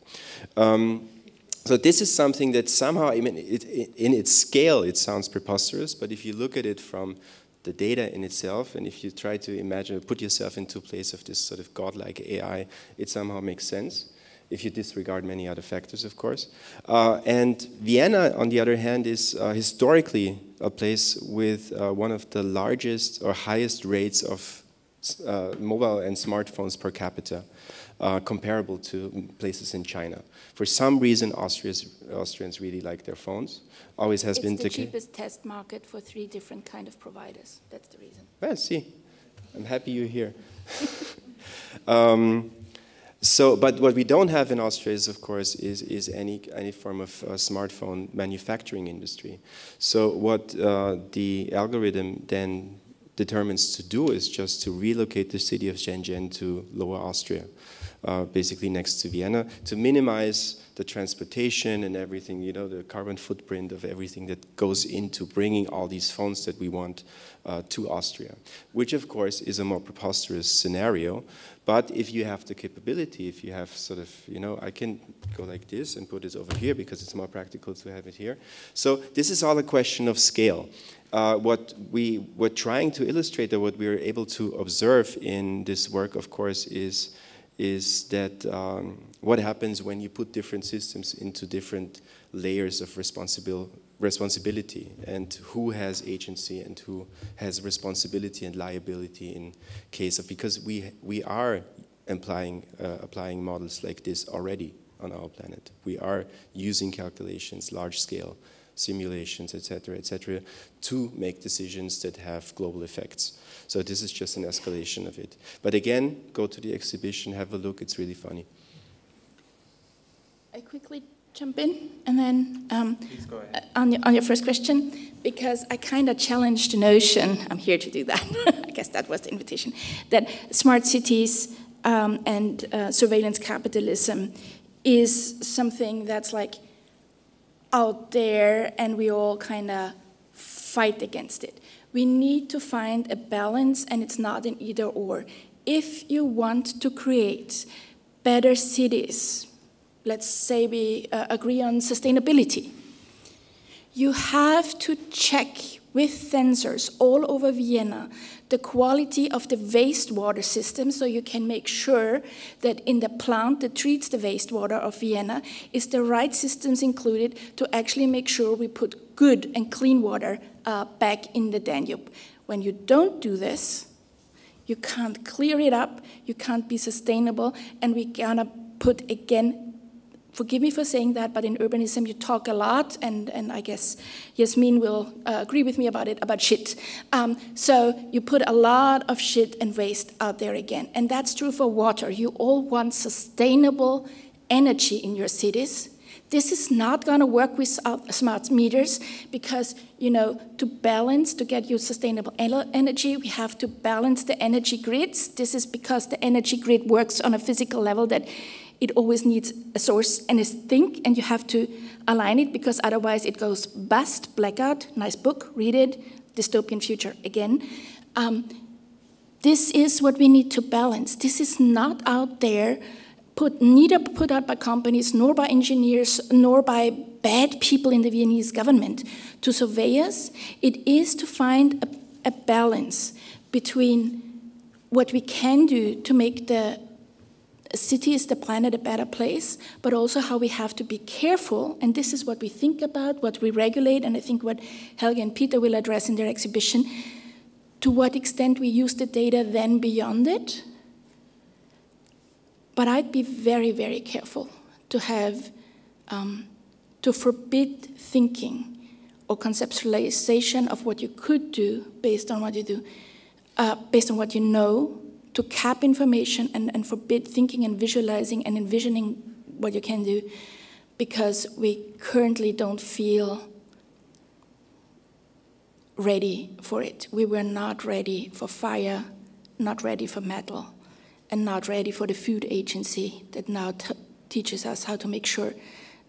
So this is something that somehow, I mean, in its scale, it sounds preposterous, but if you look at it from the data in itself, and if you try to imagine, put yourself into a place of this sort of godlike AI, it somehow makes sense, if you disregard many other factors, of course. And Vienna, on the other hand, is historically a place with one of the largest or highest rates of mobile and smartphones per capita, comparable to places in China. For some reason, Austrians really like their phones. Always has been the case. It's the cheapest test market for 3 different kind of providers. That's the reason. Well, see, I'm happy you're here. But what we don't have in Austria is, of course, is any form of smartphone manufacturing industry. So what the algorithm then determines to do is just to relocate the city of Shenzhen to Lower Austria, basically next to Vienna, to minimize the transportation and everything, you know, the carbon footprint of everything that goes into bringing all these phones that we want to Austria, which of course is a more preposterous scenario. But if you have the capability, if you have sort of, you know, I can go like this and put it over here because it's more practical to have it here. So this is all a question of scale. What we were trying to illustrate, or what we were able to observe in this work, of course, is that what happens when you put different systems into different layers of responsibility, and who has agency and who has responsibility and liability in case of, because we are applying models like this already on our planet. We are using calculations, large scale simulations, etc., to make decisions that have global effects. So this is just an escalation of it. But again, go to the exhibition, have a look, it's really funny. I quickly jump in, and then Please go ahead. on your first question, because I kind of challenged the notion, I'm here to do that, I guess that was the invitation, that smart cities and surveillance capitalism is something that's like out there and we all kind of fight against it. We need to find a balance, and it's not an either or. If you want to create better cities, let's say we agree on sustainability, you have to check with sensors all over Vienna the quality of the wastewater system, so you can make sure that in the plant that treats the wastewater of Vienna is the right systems included to actually make sure we put good and clean water back in the Danube. When you don't do this, you can't clear it up, you can't be sustainable, and we're gonna put again, forgive me for saying that, but in urbanism you talk a lot, and I guess Yasmin will agree with me about it, about shit. So you put a lot of shit and waste out there again. And that's true for water. You all want sustainable energy in your cities. This is not going to work with smart meters because, you know, to balance, to get you sustainable energy, we have to balance the energy grids. This is because the energy grid works on a physical level that it always needs a source and a sink, and you have to align it because otherwise it goes bust, blackout. Nice book, read it, dystopian future again. This is what we need to balance. This is not out there, neither put out by companies, nor by engineers, nor by bad people in the Viennese government. To surveyors, it is to find a balance between what we can do to make the cities, the planet, a better place, but also how we have to be careful, and this is what we think about, what we regulate, and I think what Helge and Peter will address in their exhibition, to what extent we use the data then beyond it. But I'd be very, very careful to have, to forbid thinking or conceptualization of what you could do based on what you do, based on what you know, to cap information and forbid thinking and visualizing and envisioning what you can do, because we currently don't feel ready for it. We were not ready for fire, not ready for metal, and not ready for the food agency that now teaches us how to make sure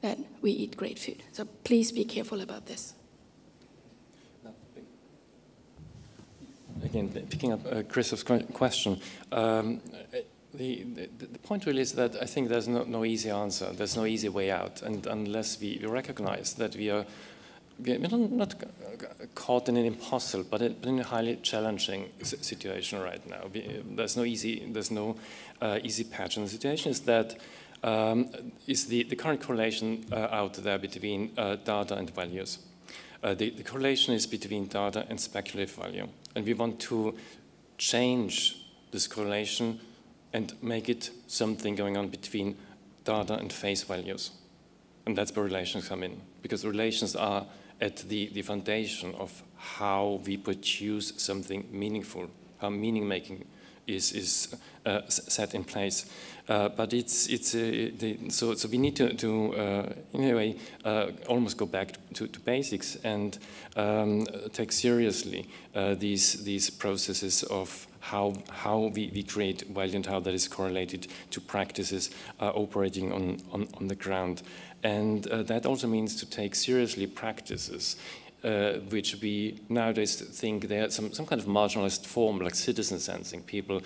that we eat great food. So please be careful about this. again, picking up Christoph's question, the point really is that I think there's no easy answer, there's no easy way out, and unless we recognize that we're not caught in an impossible, but in a highly challenging situation right now. There's no easy patch, and the situation is that is the current correlation out there between data and values. The correlation is between data and speculative value, and we want to change this correlation and make it something going on between data and face values. And that's where relations come in, because relations are at the foundation of how we produce something meaningful, how meaning making is set in place. But so we need to in a way almost go back to basics and take seriously these processes of how we create value and how that is correlated to practices operating on the ground. And that also means to take seriously practices which we nowadays think they're some kind of marginalized form, like citizen sensing, people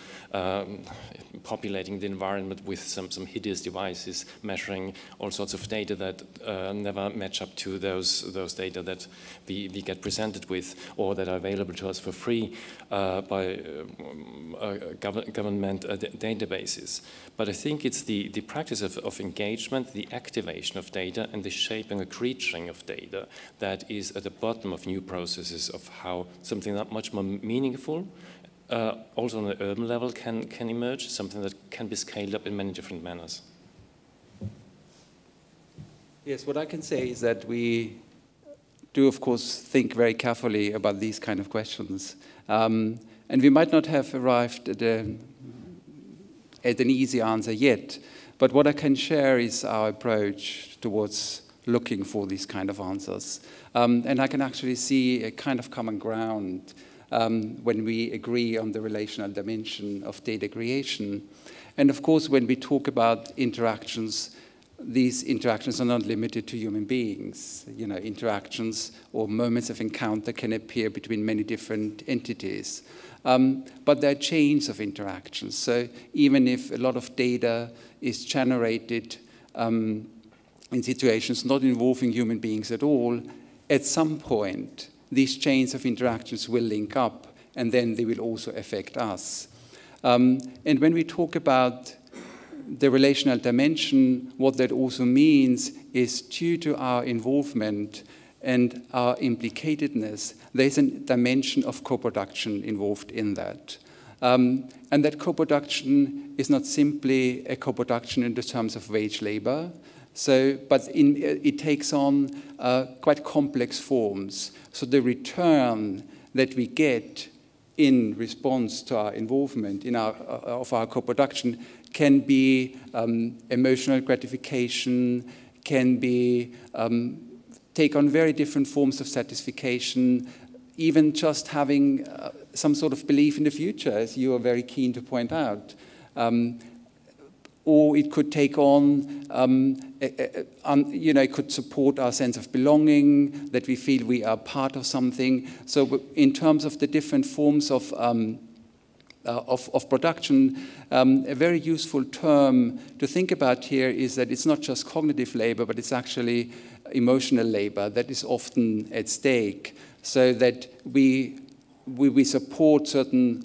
populating the environment with some hideous devices, measuring all sorts of data that never match up to those data that we get presented with, or that are available to us for free by government databases. But I think it's the practice of engagement, the activation of data, and the shaping and creating of data that is at the bottom of new processes of how something that much more meaningful, also on the urban level, can emerge, something that can be scaled up in many different manners. Yes, what I can say is that we do, of course, think very carefully about these kind of questions. And we might not have arrived at an easy answer yet, but what I can share is our approach towards looking for these kind of answers. And I can actually see a kind of common ground when we agree on the relational dimension of data creation. And of course, when we talk about interactions, these interactions are not limited to human beings. You know, interactions or moments of encounter can appear between many different entities. But there are chains of interactions. So even if a lot of data is generated in situations not involving human beings at all, at some point, these chains of interactions will link up, and then they will also affect us. And when we talk about the relational dimension, what that also means is due to our involvement and our implicatedness, there's a dimension of co-production involved in that. And that co-production is not simply a co-production in the terms of wage labor, but it takes on quite complex forms. So the return that we get in response to our involvement of our co-production can be emotional gratification, can be take on very different forms of satisfaction, even just having some sort of belief in the future, as you are very keen to point out. Or it could take on, it could support our sense of belonging, that we feel we are part of something. So in terms of the different forms of production, a very useful term to think about here is that it's not just cognitive labor, but it's actually emotional labor that is often at stake, so that we support certain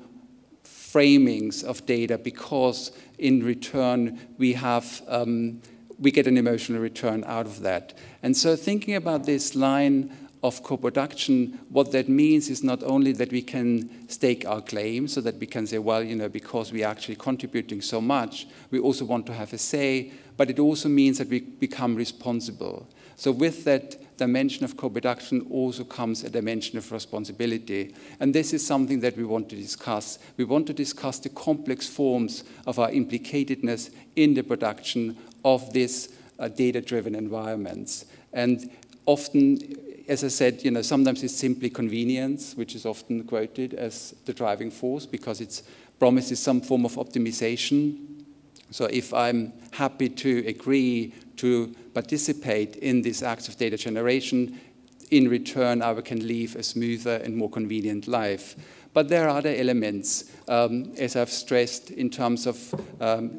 framings of data because in return we get an emotional return out of that. And so thinking about this line of co-production, what that means is not only that we can stake our claim, so that we can say, well, because we are actually contributing so much, we also want to have a say, but it also means that we become responsible. So with that dimension of co-production also comes a dimension of responsibility. And this is something that we want to discuss. We want to discuss the complex forms of our implicatedness in the production of these data-driven environments. And often, as I said, sometimes it's simply convenience, which is often quoted as the driving force because it promises some form of optimization. So if I'm happy to agree to participate in this act of data generation, in return, I can live a smoother and more convenient life. But there are other elements, as I've stressed, in terms of,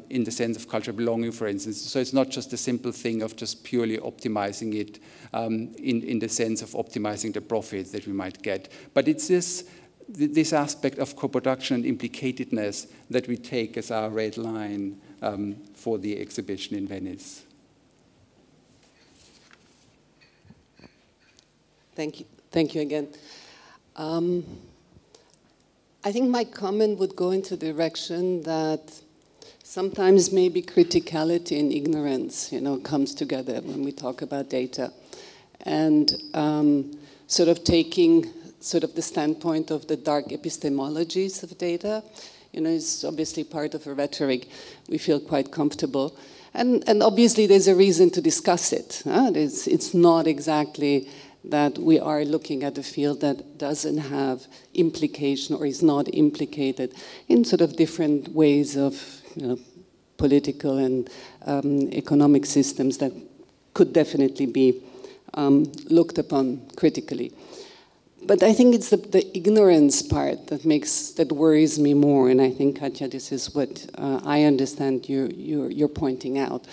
in the sense of cultural belonging, for instance. So it's not just a simple thing of just purely optimizing it in the sense of optimizing the profits that we might get. But it's this aspect of co-production and implicatedness that we take as our red line for the exhibition in Venice. Thank you again. I think my comment would go into the direction that sometimes maybe criticality and ignorance, comes together when we talk about data, and sort of taking the standpoint of the dark epistemologies of data, is obviously part of a rhetoric we feel quite comfortable, and obviously there's a reason to discuss it. It's not exactly that we are looking at a field that doesn't have implication or is not implicated in sort of different ways of political and economic systems that could definitely be looked upon critically. But I think it's the ignorance part that worries me more, and I think, Katja, this is what I understand you're pointing out.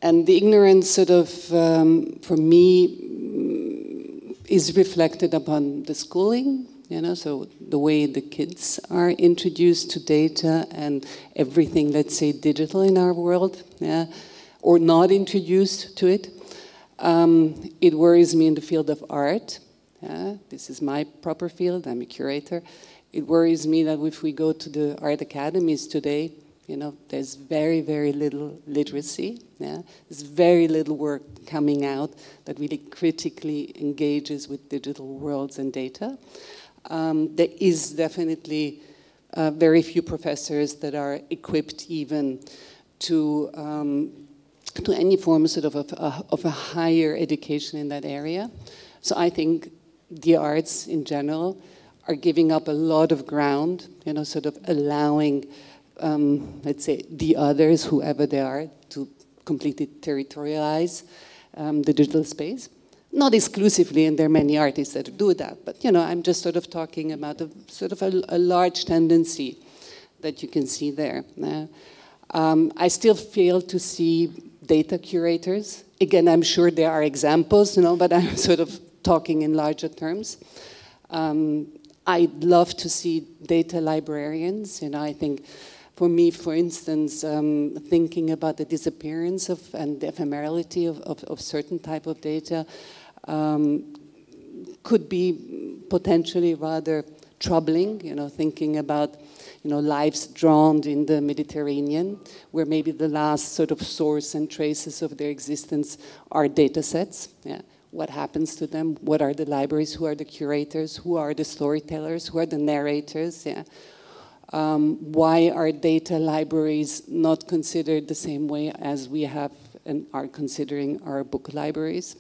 And the ignorance sort of, for me, is reflected upon the schooling, so the way the kids are introduced to data and everything, let's say, digital in our world, or not introduced to it. It worries me in the field of art. This is my proper field, I'm a curator. It worries me that if we go to the art academies today, there's very, very little literacy. There's very little work coming out that really critically engages with digital worlds and data. There is definitely very few professors that are equipped even to any form of a higher education in that area. So I think the arts in general are giving up a lot of ground, sort of allowing let's say, the others, whoever they are, to completely territorialize the digital space. Not exclusively, and there are many artists that do that, but I'm just sort of talking about a large tendency that you can see there. I still fail to see data curators. Again, I'm sure there are examples, but I'm sort of talking in larger terms. I'd love to see data librarians. I think, for me, for instance, thinking about the disappearance and the ephemerality of certain type of data could be potentially rather troubling, thinking about lives drowned in the Mediterranean, where maybe the last sort of source and traces of their existence are data sets. What happens to them? What are the libraries? Who are the curators? Who are the storytellers? Who are the narrators? Why are data libraries not considered the same way as we have and are considering our book libraries?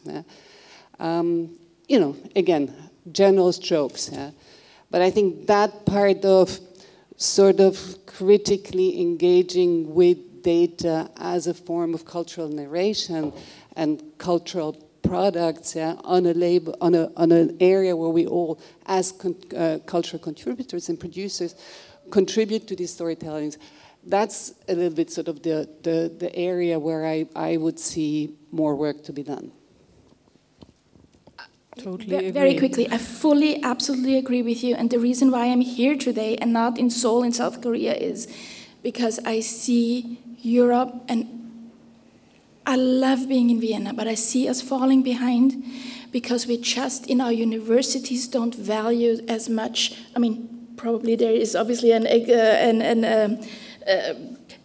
Again, general strokes. But I think that part of sort of critically engaging with data as a form of cultural narration and cultural products on an area where we all, as cultural contributors and producers, contribute to these storytellings. That's a little bit sort of the area where I would see more work to be done. Totally agree. Very quickly, I fully, absolutely agree with you. And the reason why I'm here today and not in Seoul in South Korea is because I see Europe, and I love being in Vienna, but I see us falling behind because we just, in our universities, don't value as much. I mean, probably there is obviously a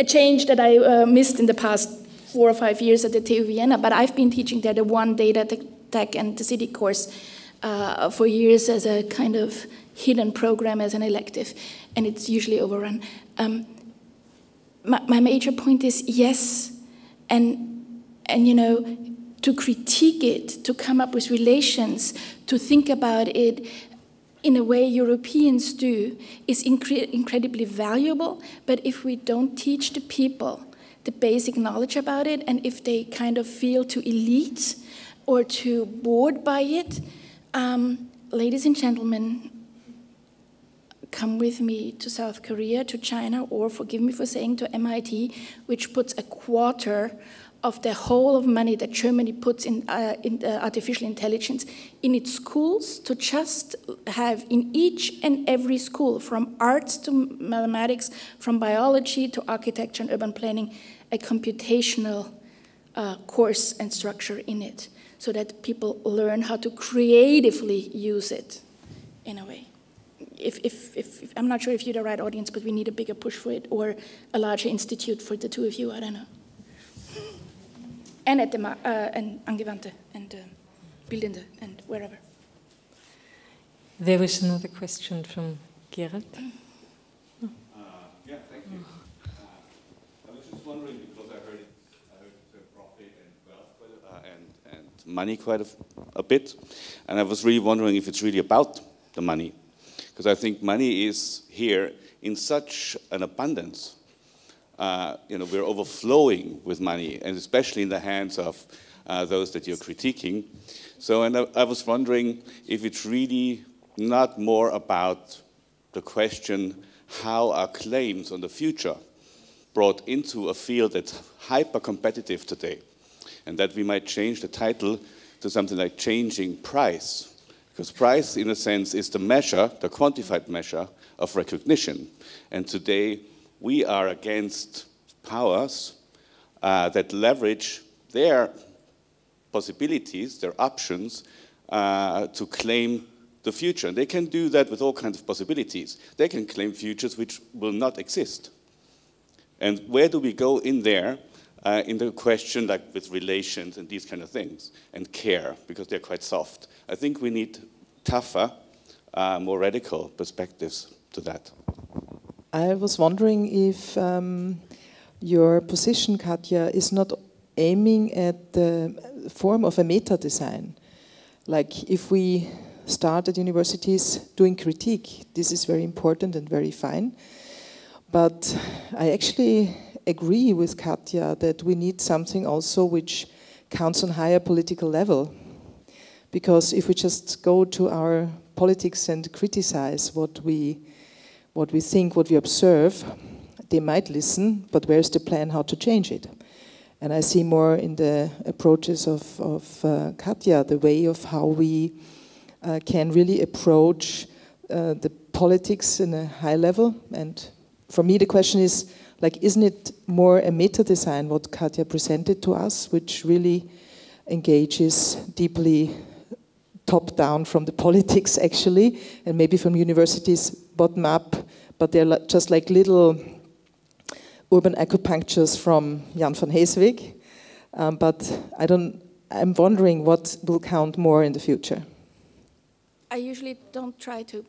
change that I missed in the past 4 or 5 years at the TU Vienna, but I've been teaching there the One Data Tech and the City course for years as a kind of hidden program as an elective, and it's usually overrun. My major point is yes, and to critique it, to come up with relations, to think about it in a way Europeans do is incredibly valuable, but if we don't teach the people the basic knowledge about it, and if they kind of feel too elite or too bored by it, ladies and gentlemen, come with me to South Korea, to China, or forgive me for saying to MIT, which puts a quarter of the whole of money that Germany puts in artificial intelligence in its schools, to just have in each and every school, from arts to mathematics, from biology to architecture and urban planning, a computational course and structure in it, so that people learn how to creatively use it in a way. If I'm not sure if you're the right audience, but we need a bigger push for it, or a larger institute for the two of you, I don't know. And at the and Angewandte and Bildende and wherever. There was another question from Gerald. Yeah, thank you. I was just wondering, because I heard profit and wealth and money quite a bit, and I was really wondering if it's really about the money, because I think money is here in such an abundance. We're overflowing with money, and especially in the hands of those that you're critiquing. So, and I was wondering if it's really not more about the question how are claims on the future brought into a field that's hyper-competitive today, and that we might change the title to something like changing price. Because price, in a sense, is the measure, the quantified measure of recognition. And today, we are against powers that leverage their possibilities, their options, to claim the future. And they can do that with all kinds of possibilities. They can claim futures which will not exist. And where do we go in there in the question, like with relations and these kind of things, and care, because they're quite soft. I think we need tougher, more radical perspectives to that. I was wondering if your position, Katja, is not aiming at the form of a meta-design. Like if we start at universities doing critique, this is very important and very fine. But I actually agree with Katja that we need something also which counts on higher political level. Because if we just go to our politics and criticize what we think, what we observe, they might listen, but where's the plan how to change it? And I see more in the approaches of Katja, the way of how we can really approach the politics in a high level. And for me, the question is, like, isn't it more a meta-design, what Katja presented to us, which really engages deeply top-down from the politics, actually, and maybe from universities bottom-up, but they're just like little urban acupunctures from Jan van Heeswijk. But I'm wondering what will count more in the future. I usually don't try to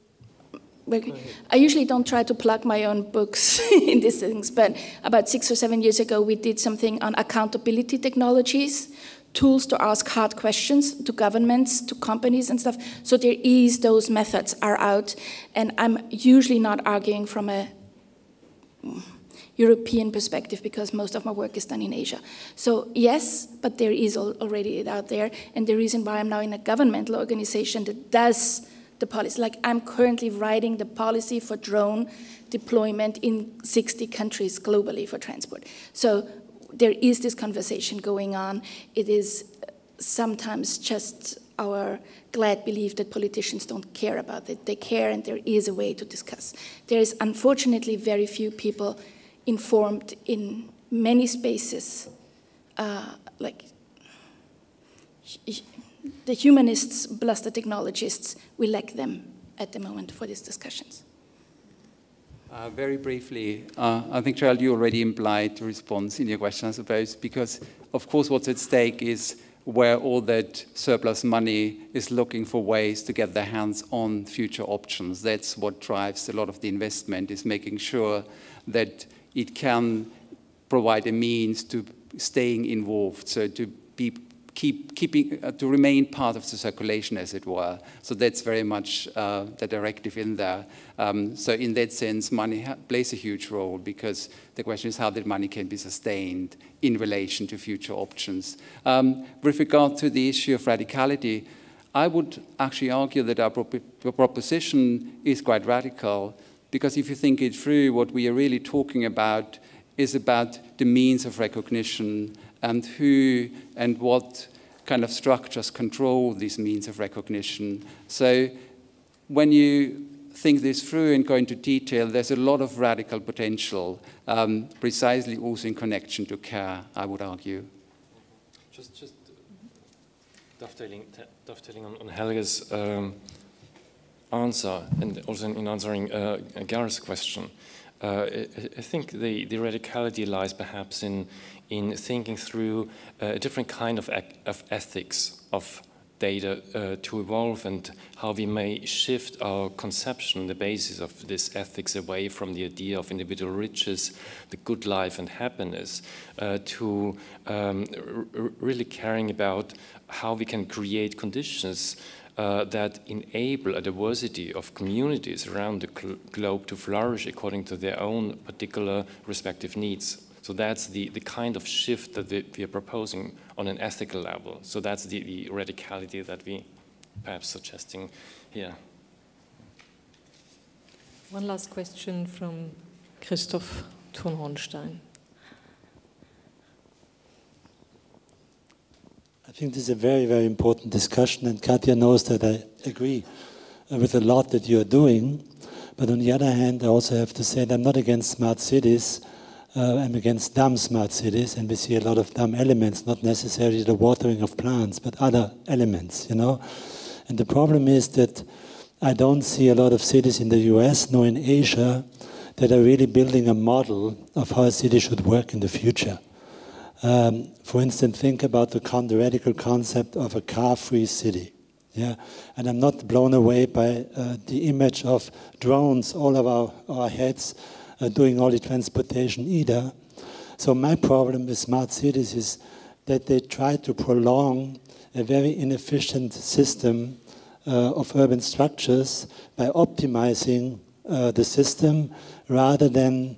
plug my own books in these things, but about 6 or 7 years ago, we did something on accountability technologies, tools to ask hard questions to governments, to companies and stuff. So there is, those methods are out, and I'm usually not arguing from a European perspective because most of my work is done in Asia. So yes, but there is already it out there, and the reason why I'm now in a governmental organization that does the policy, like I'm currently writing the policy for drone deployment in 60 countries globally for transport. So there is this conversation going on. It is sometimes just our glad belief that politicians don't care about it. They care, and there is a way to discuss. There is unfortunately very few people informed in many spaces, like the humanists plus the technologists. We lack them at the moment for these discussions. Very briefly, I think, Gerald, you already implied the response in your question, I suppose, because, of course, what's at stake is where all that surplus money is looking for ways to get their hands on future options. That's what drives a lot of the investment, is making sure that it can provide a means to staying involved, so to be to remain part of the circulation, as it were. So that's very much the directive in there. So in that sense, money plays a huge role, because the question is how that money can be sustained in relation to future options. With regard to the issue of radicality, I would actually argue that our proposition is quite radical, because if you think it through, what we are really talking about is about the means of recognition and who and what kind of structures control these means of recognition. So when you think this through and go into detail, there's a lot of radical potential, precisely also in connection to care, I would argue. Just dovetailing on Helge's answer, and also in answering Gareth's question, I think the radicality lies perhaps in thinking through a different kind of ethics of data to evolve, and how we may shift our conception, the basis of this ethics, away from the idea of individual riches, the good life and happiness, to really caring about how we can create conditions that enable a diversity of communities around the globe to flourish according to their own particular respective needs. So that's the kind of shift that we are proposing on an ethical level. So that's the radicality that we perhaps suggesting here. One last question from Christoph Thun-Hornstein. I think this is a very, very important discussion, and Katja knows that I agree with a lot that you are doing. But on the other hand, I also have to say that I'm not against smart cities. I'm against dumb smart cities, and we see a lot of dumb elements, not necessarily the watering of plants, but other elements, you know. And the problem is that I don't see a lot of cities in the US nor in Asia that are really building a model of how a city should work in the future. For instance, think about the radical concept of a car-free city. Yeah, and I'm not blown away by the image of drones all over our heads doing all the transportation either. So my problem with smart cities is that they try to prolong a very inefficient system of urban structures by optimizing the system rather than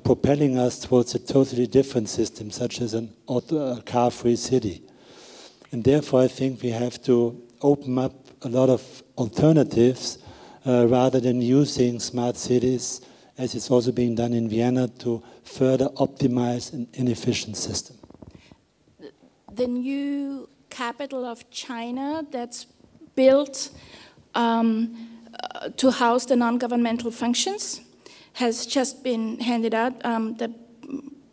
propelling us towards a totally different system, such as a car-free city. And therefore, I think we have to open up a lot of alternatives rather than using smart cities, as it's also being done in Vienna, to further optimize an inefficient system. The new capital of China that's built to house the non-governmental functions has just been handed out. The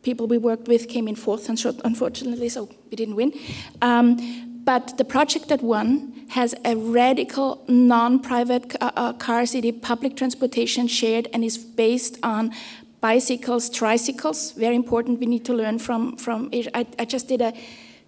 people we worked with came in fourth, unfortunately, so we didn't win. But the project that won has a radical non-private car city, public transportation shared, and is based on bicycles, tricycles. Very important, we need to learn from Asia. I just did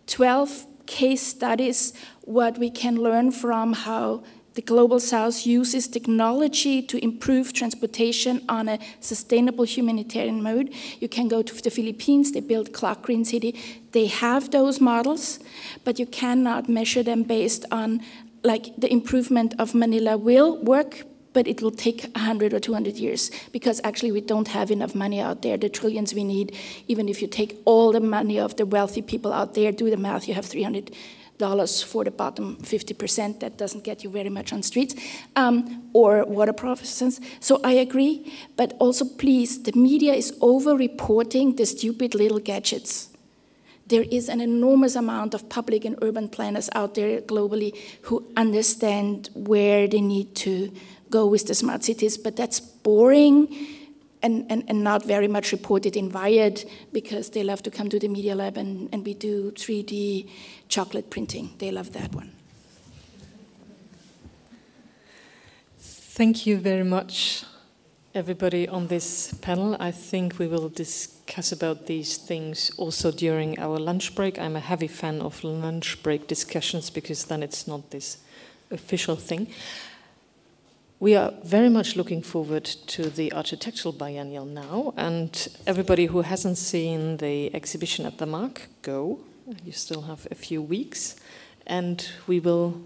12 case studies, what we can learn from how the Global South uses technology to improve transportation on a sustainable humanitarian mode. You can go to the Philippines, they built Clark Green City. They have those models, but you cannot measure them based on, like, the improvement of Manila will work, but it will take 100 or 200 years, because actually we don't have enough money out there, the trillions we need. Even if you take all the money of the wealthy people out there, do the math, you have $300 for the bottom 50%. That doesn't get you very much on streets or water provinces. So I agree, but also please, the media is over-reporting the stupid little gadgets. There is an enormous amount of public and urban planners out there globally who understand where they need to go with the smart cities, but that's boring and not very much reported in Wired, because they love to come to the Media Lab and we do 3D chocolate printing. They love that one. Thank you very much, everybody on this panel. I think we will discuss about these things also during our lunch break. I'm a heavy fan of lunch break discussions, because then it's not this official thing. We are very much looking forward to the Architectural Biennial now, and everybody who hasn't seen the exhibition at the Mark, go. You still have a few weeks, and we will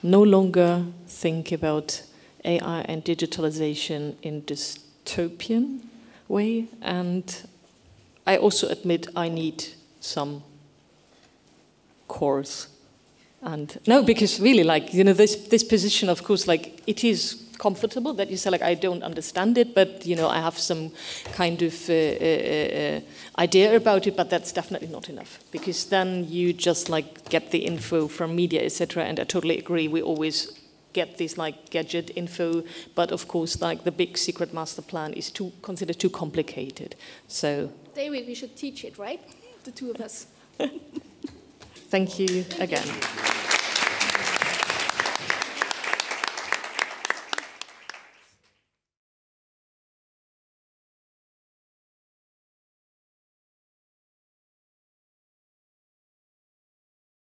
no longer think about AI and digitalization in dystopian way, and I also admit I need some course And no, because really, like, you know, this position, of course, like, it is comfortable that you say, like, I don't understand it, but, you know, I have some kind of idea about it, but that's definitely not enough, because then you just, like, get the info from media, etc. And I totally agree, we always get this, like, gadget info, but of course, like, the big secret master plan is considered too complicated. So David, we should teach it, right? The two of us. Thank you again.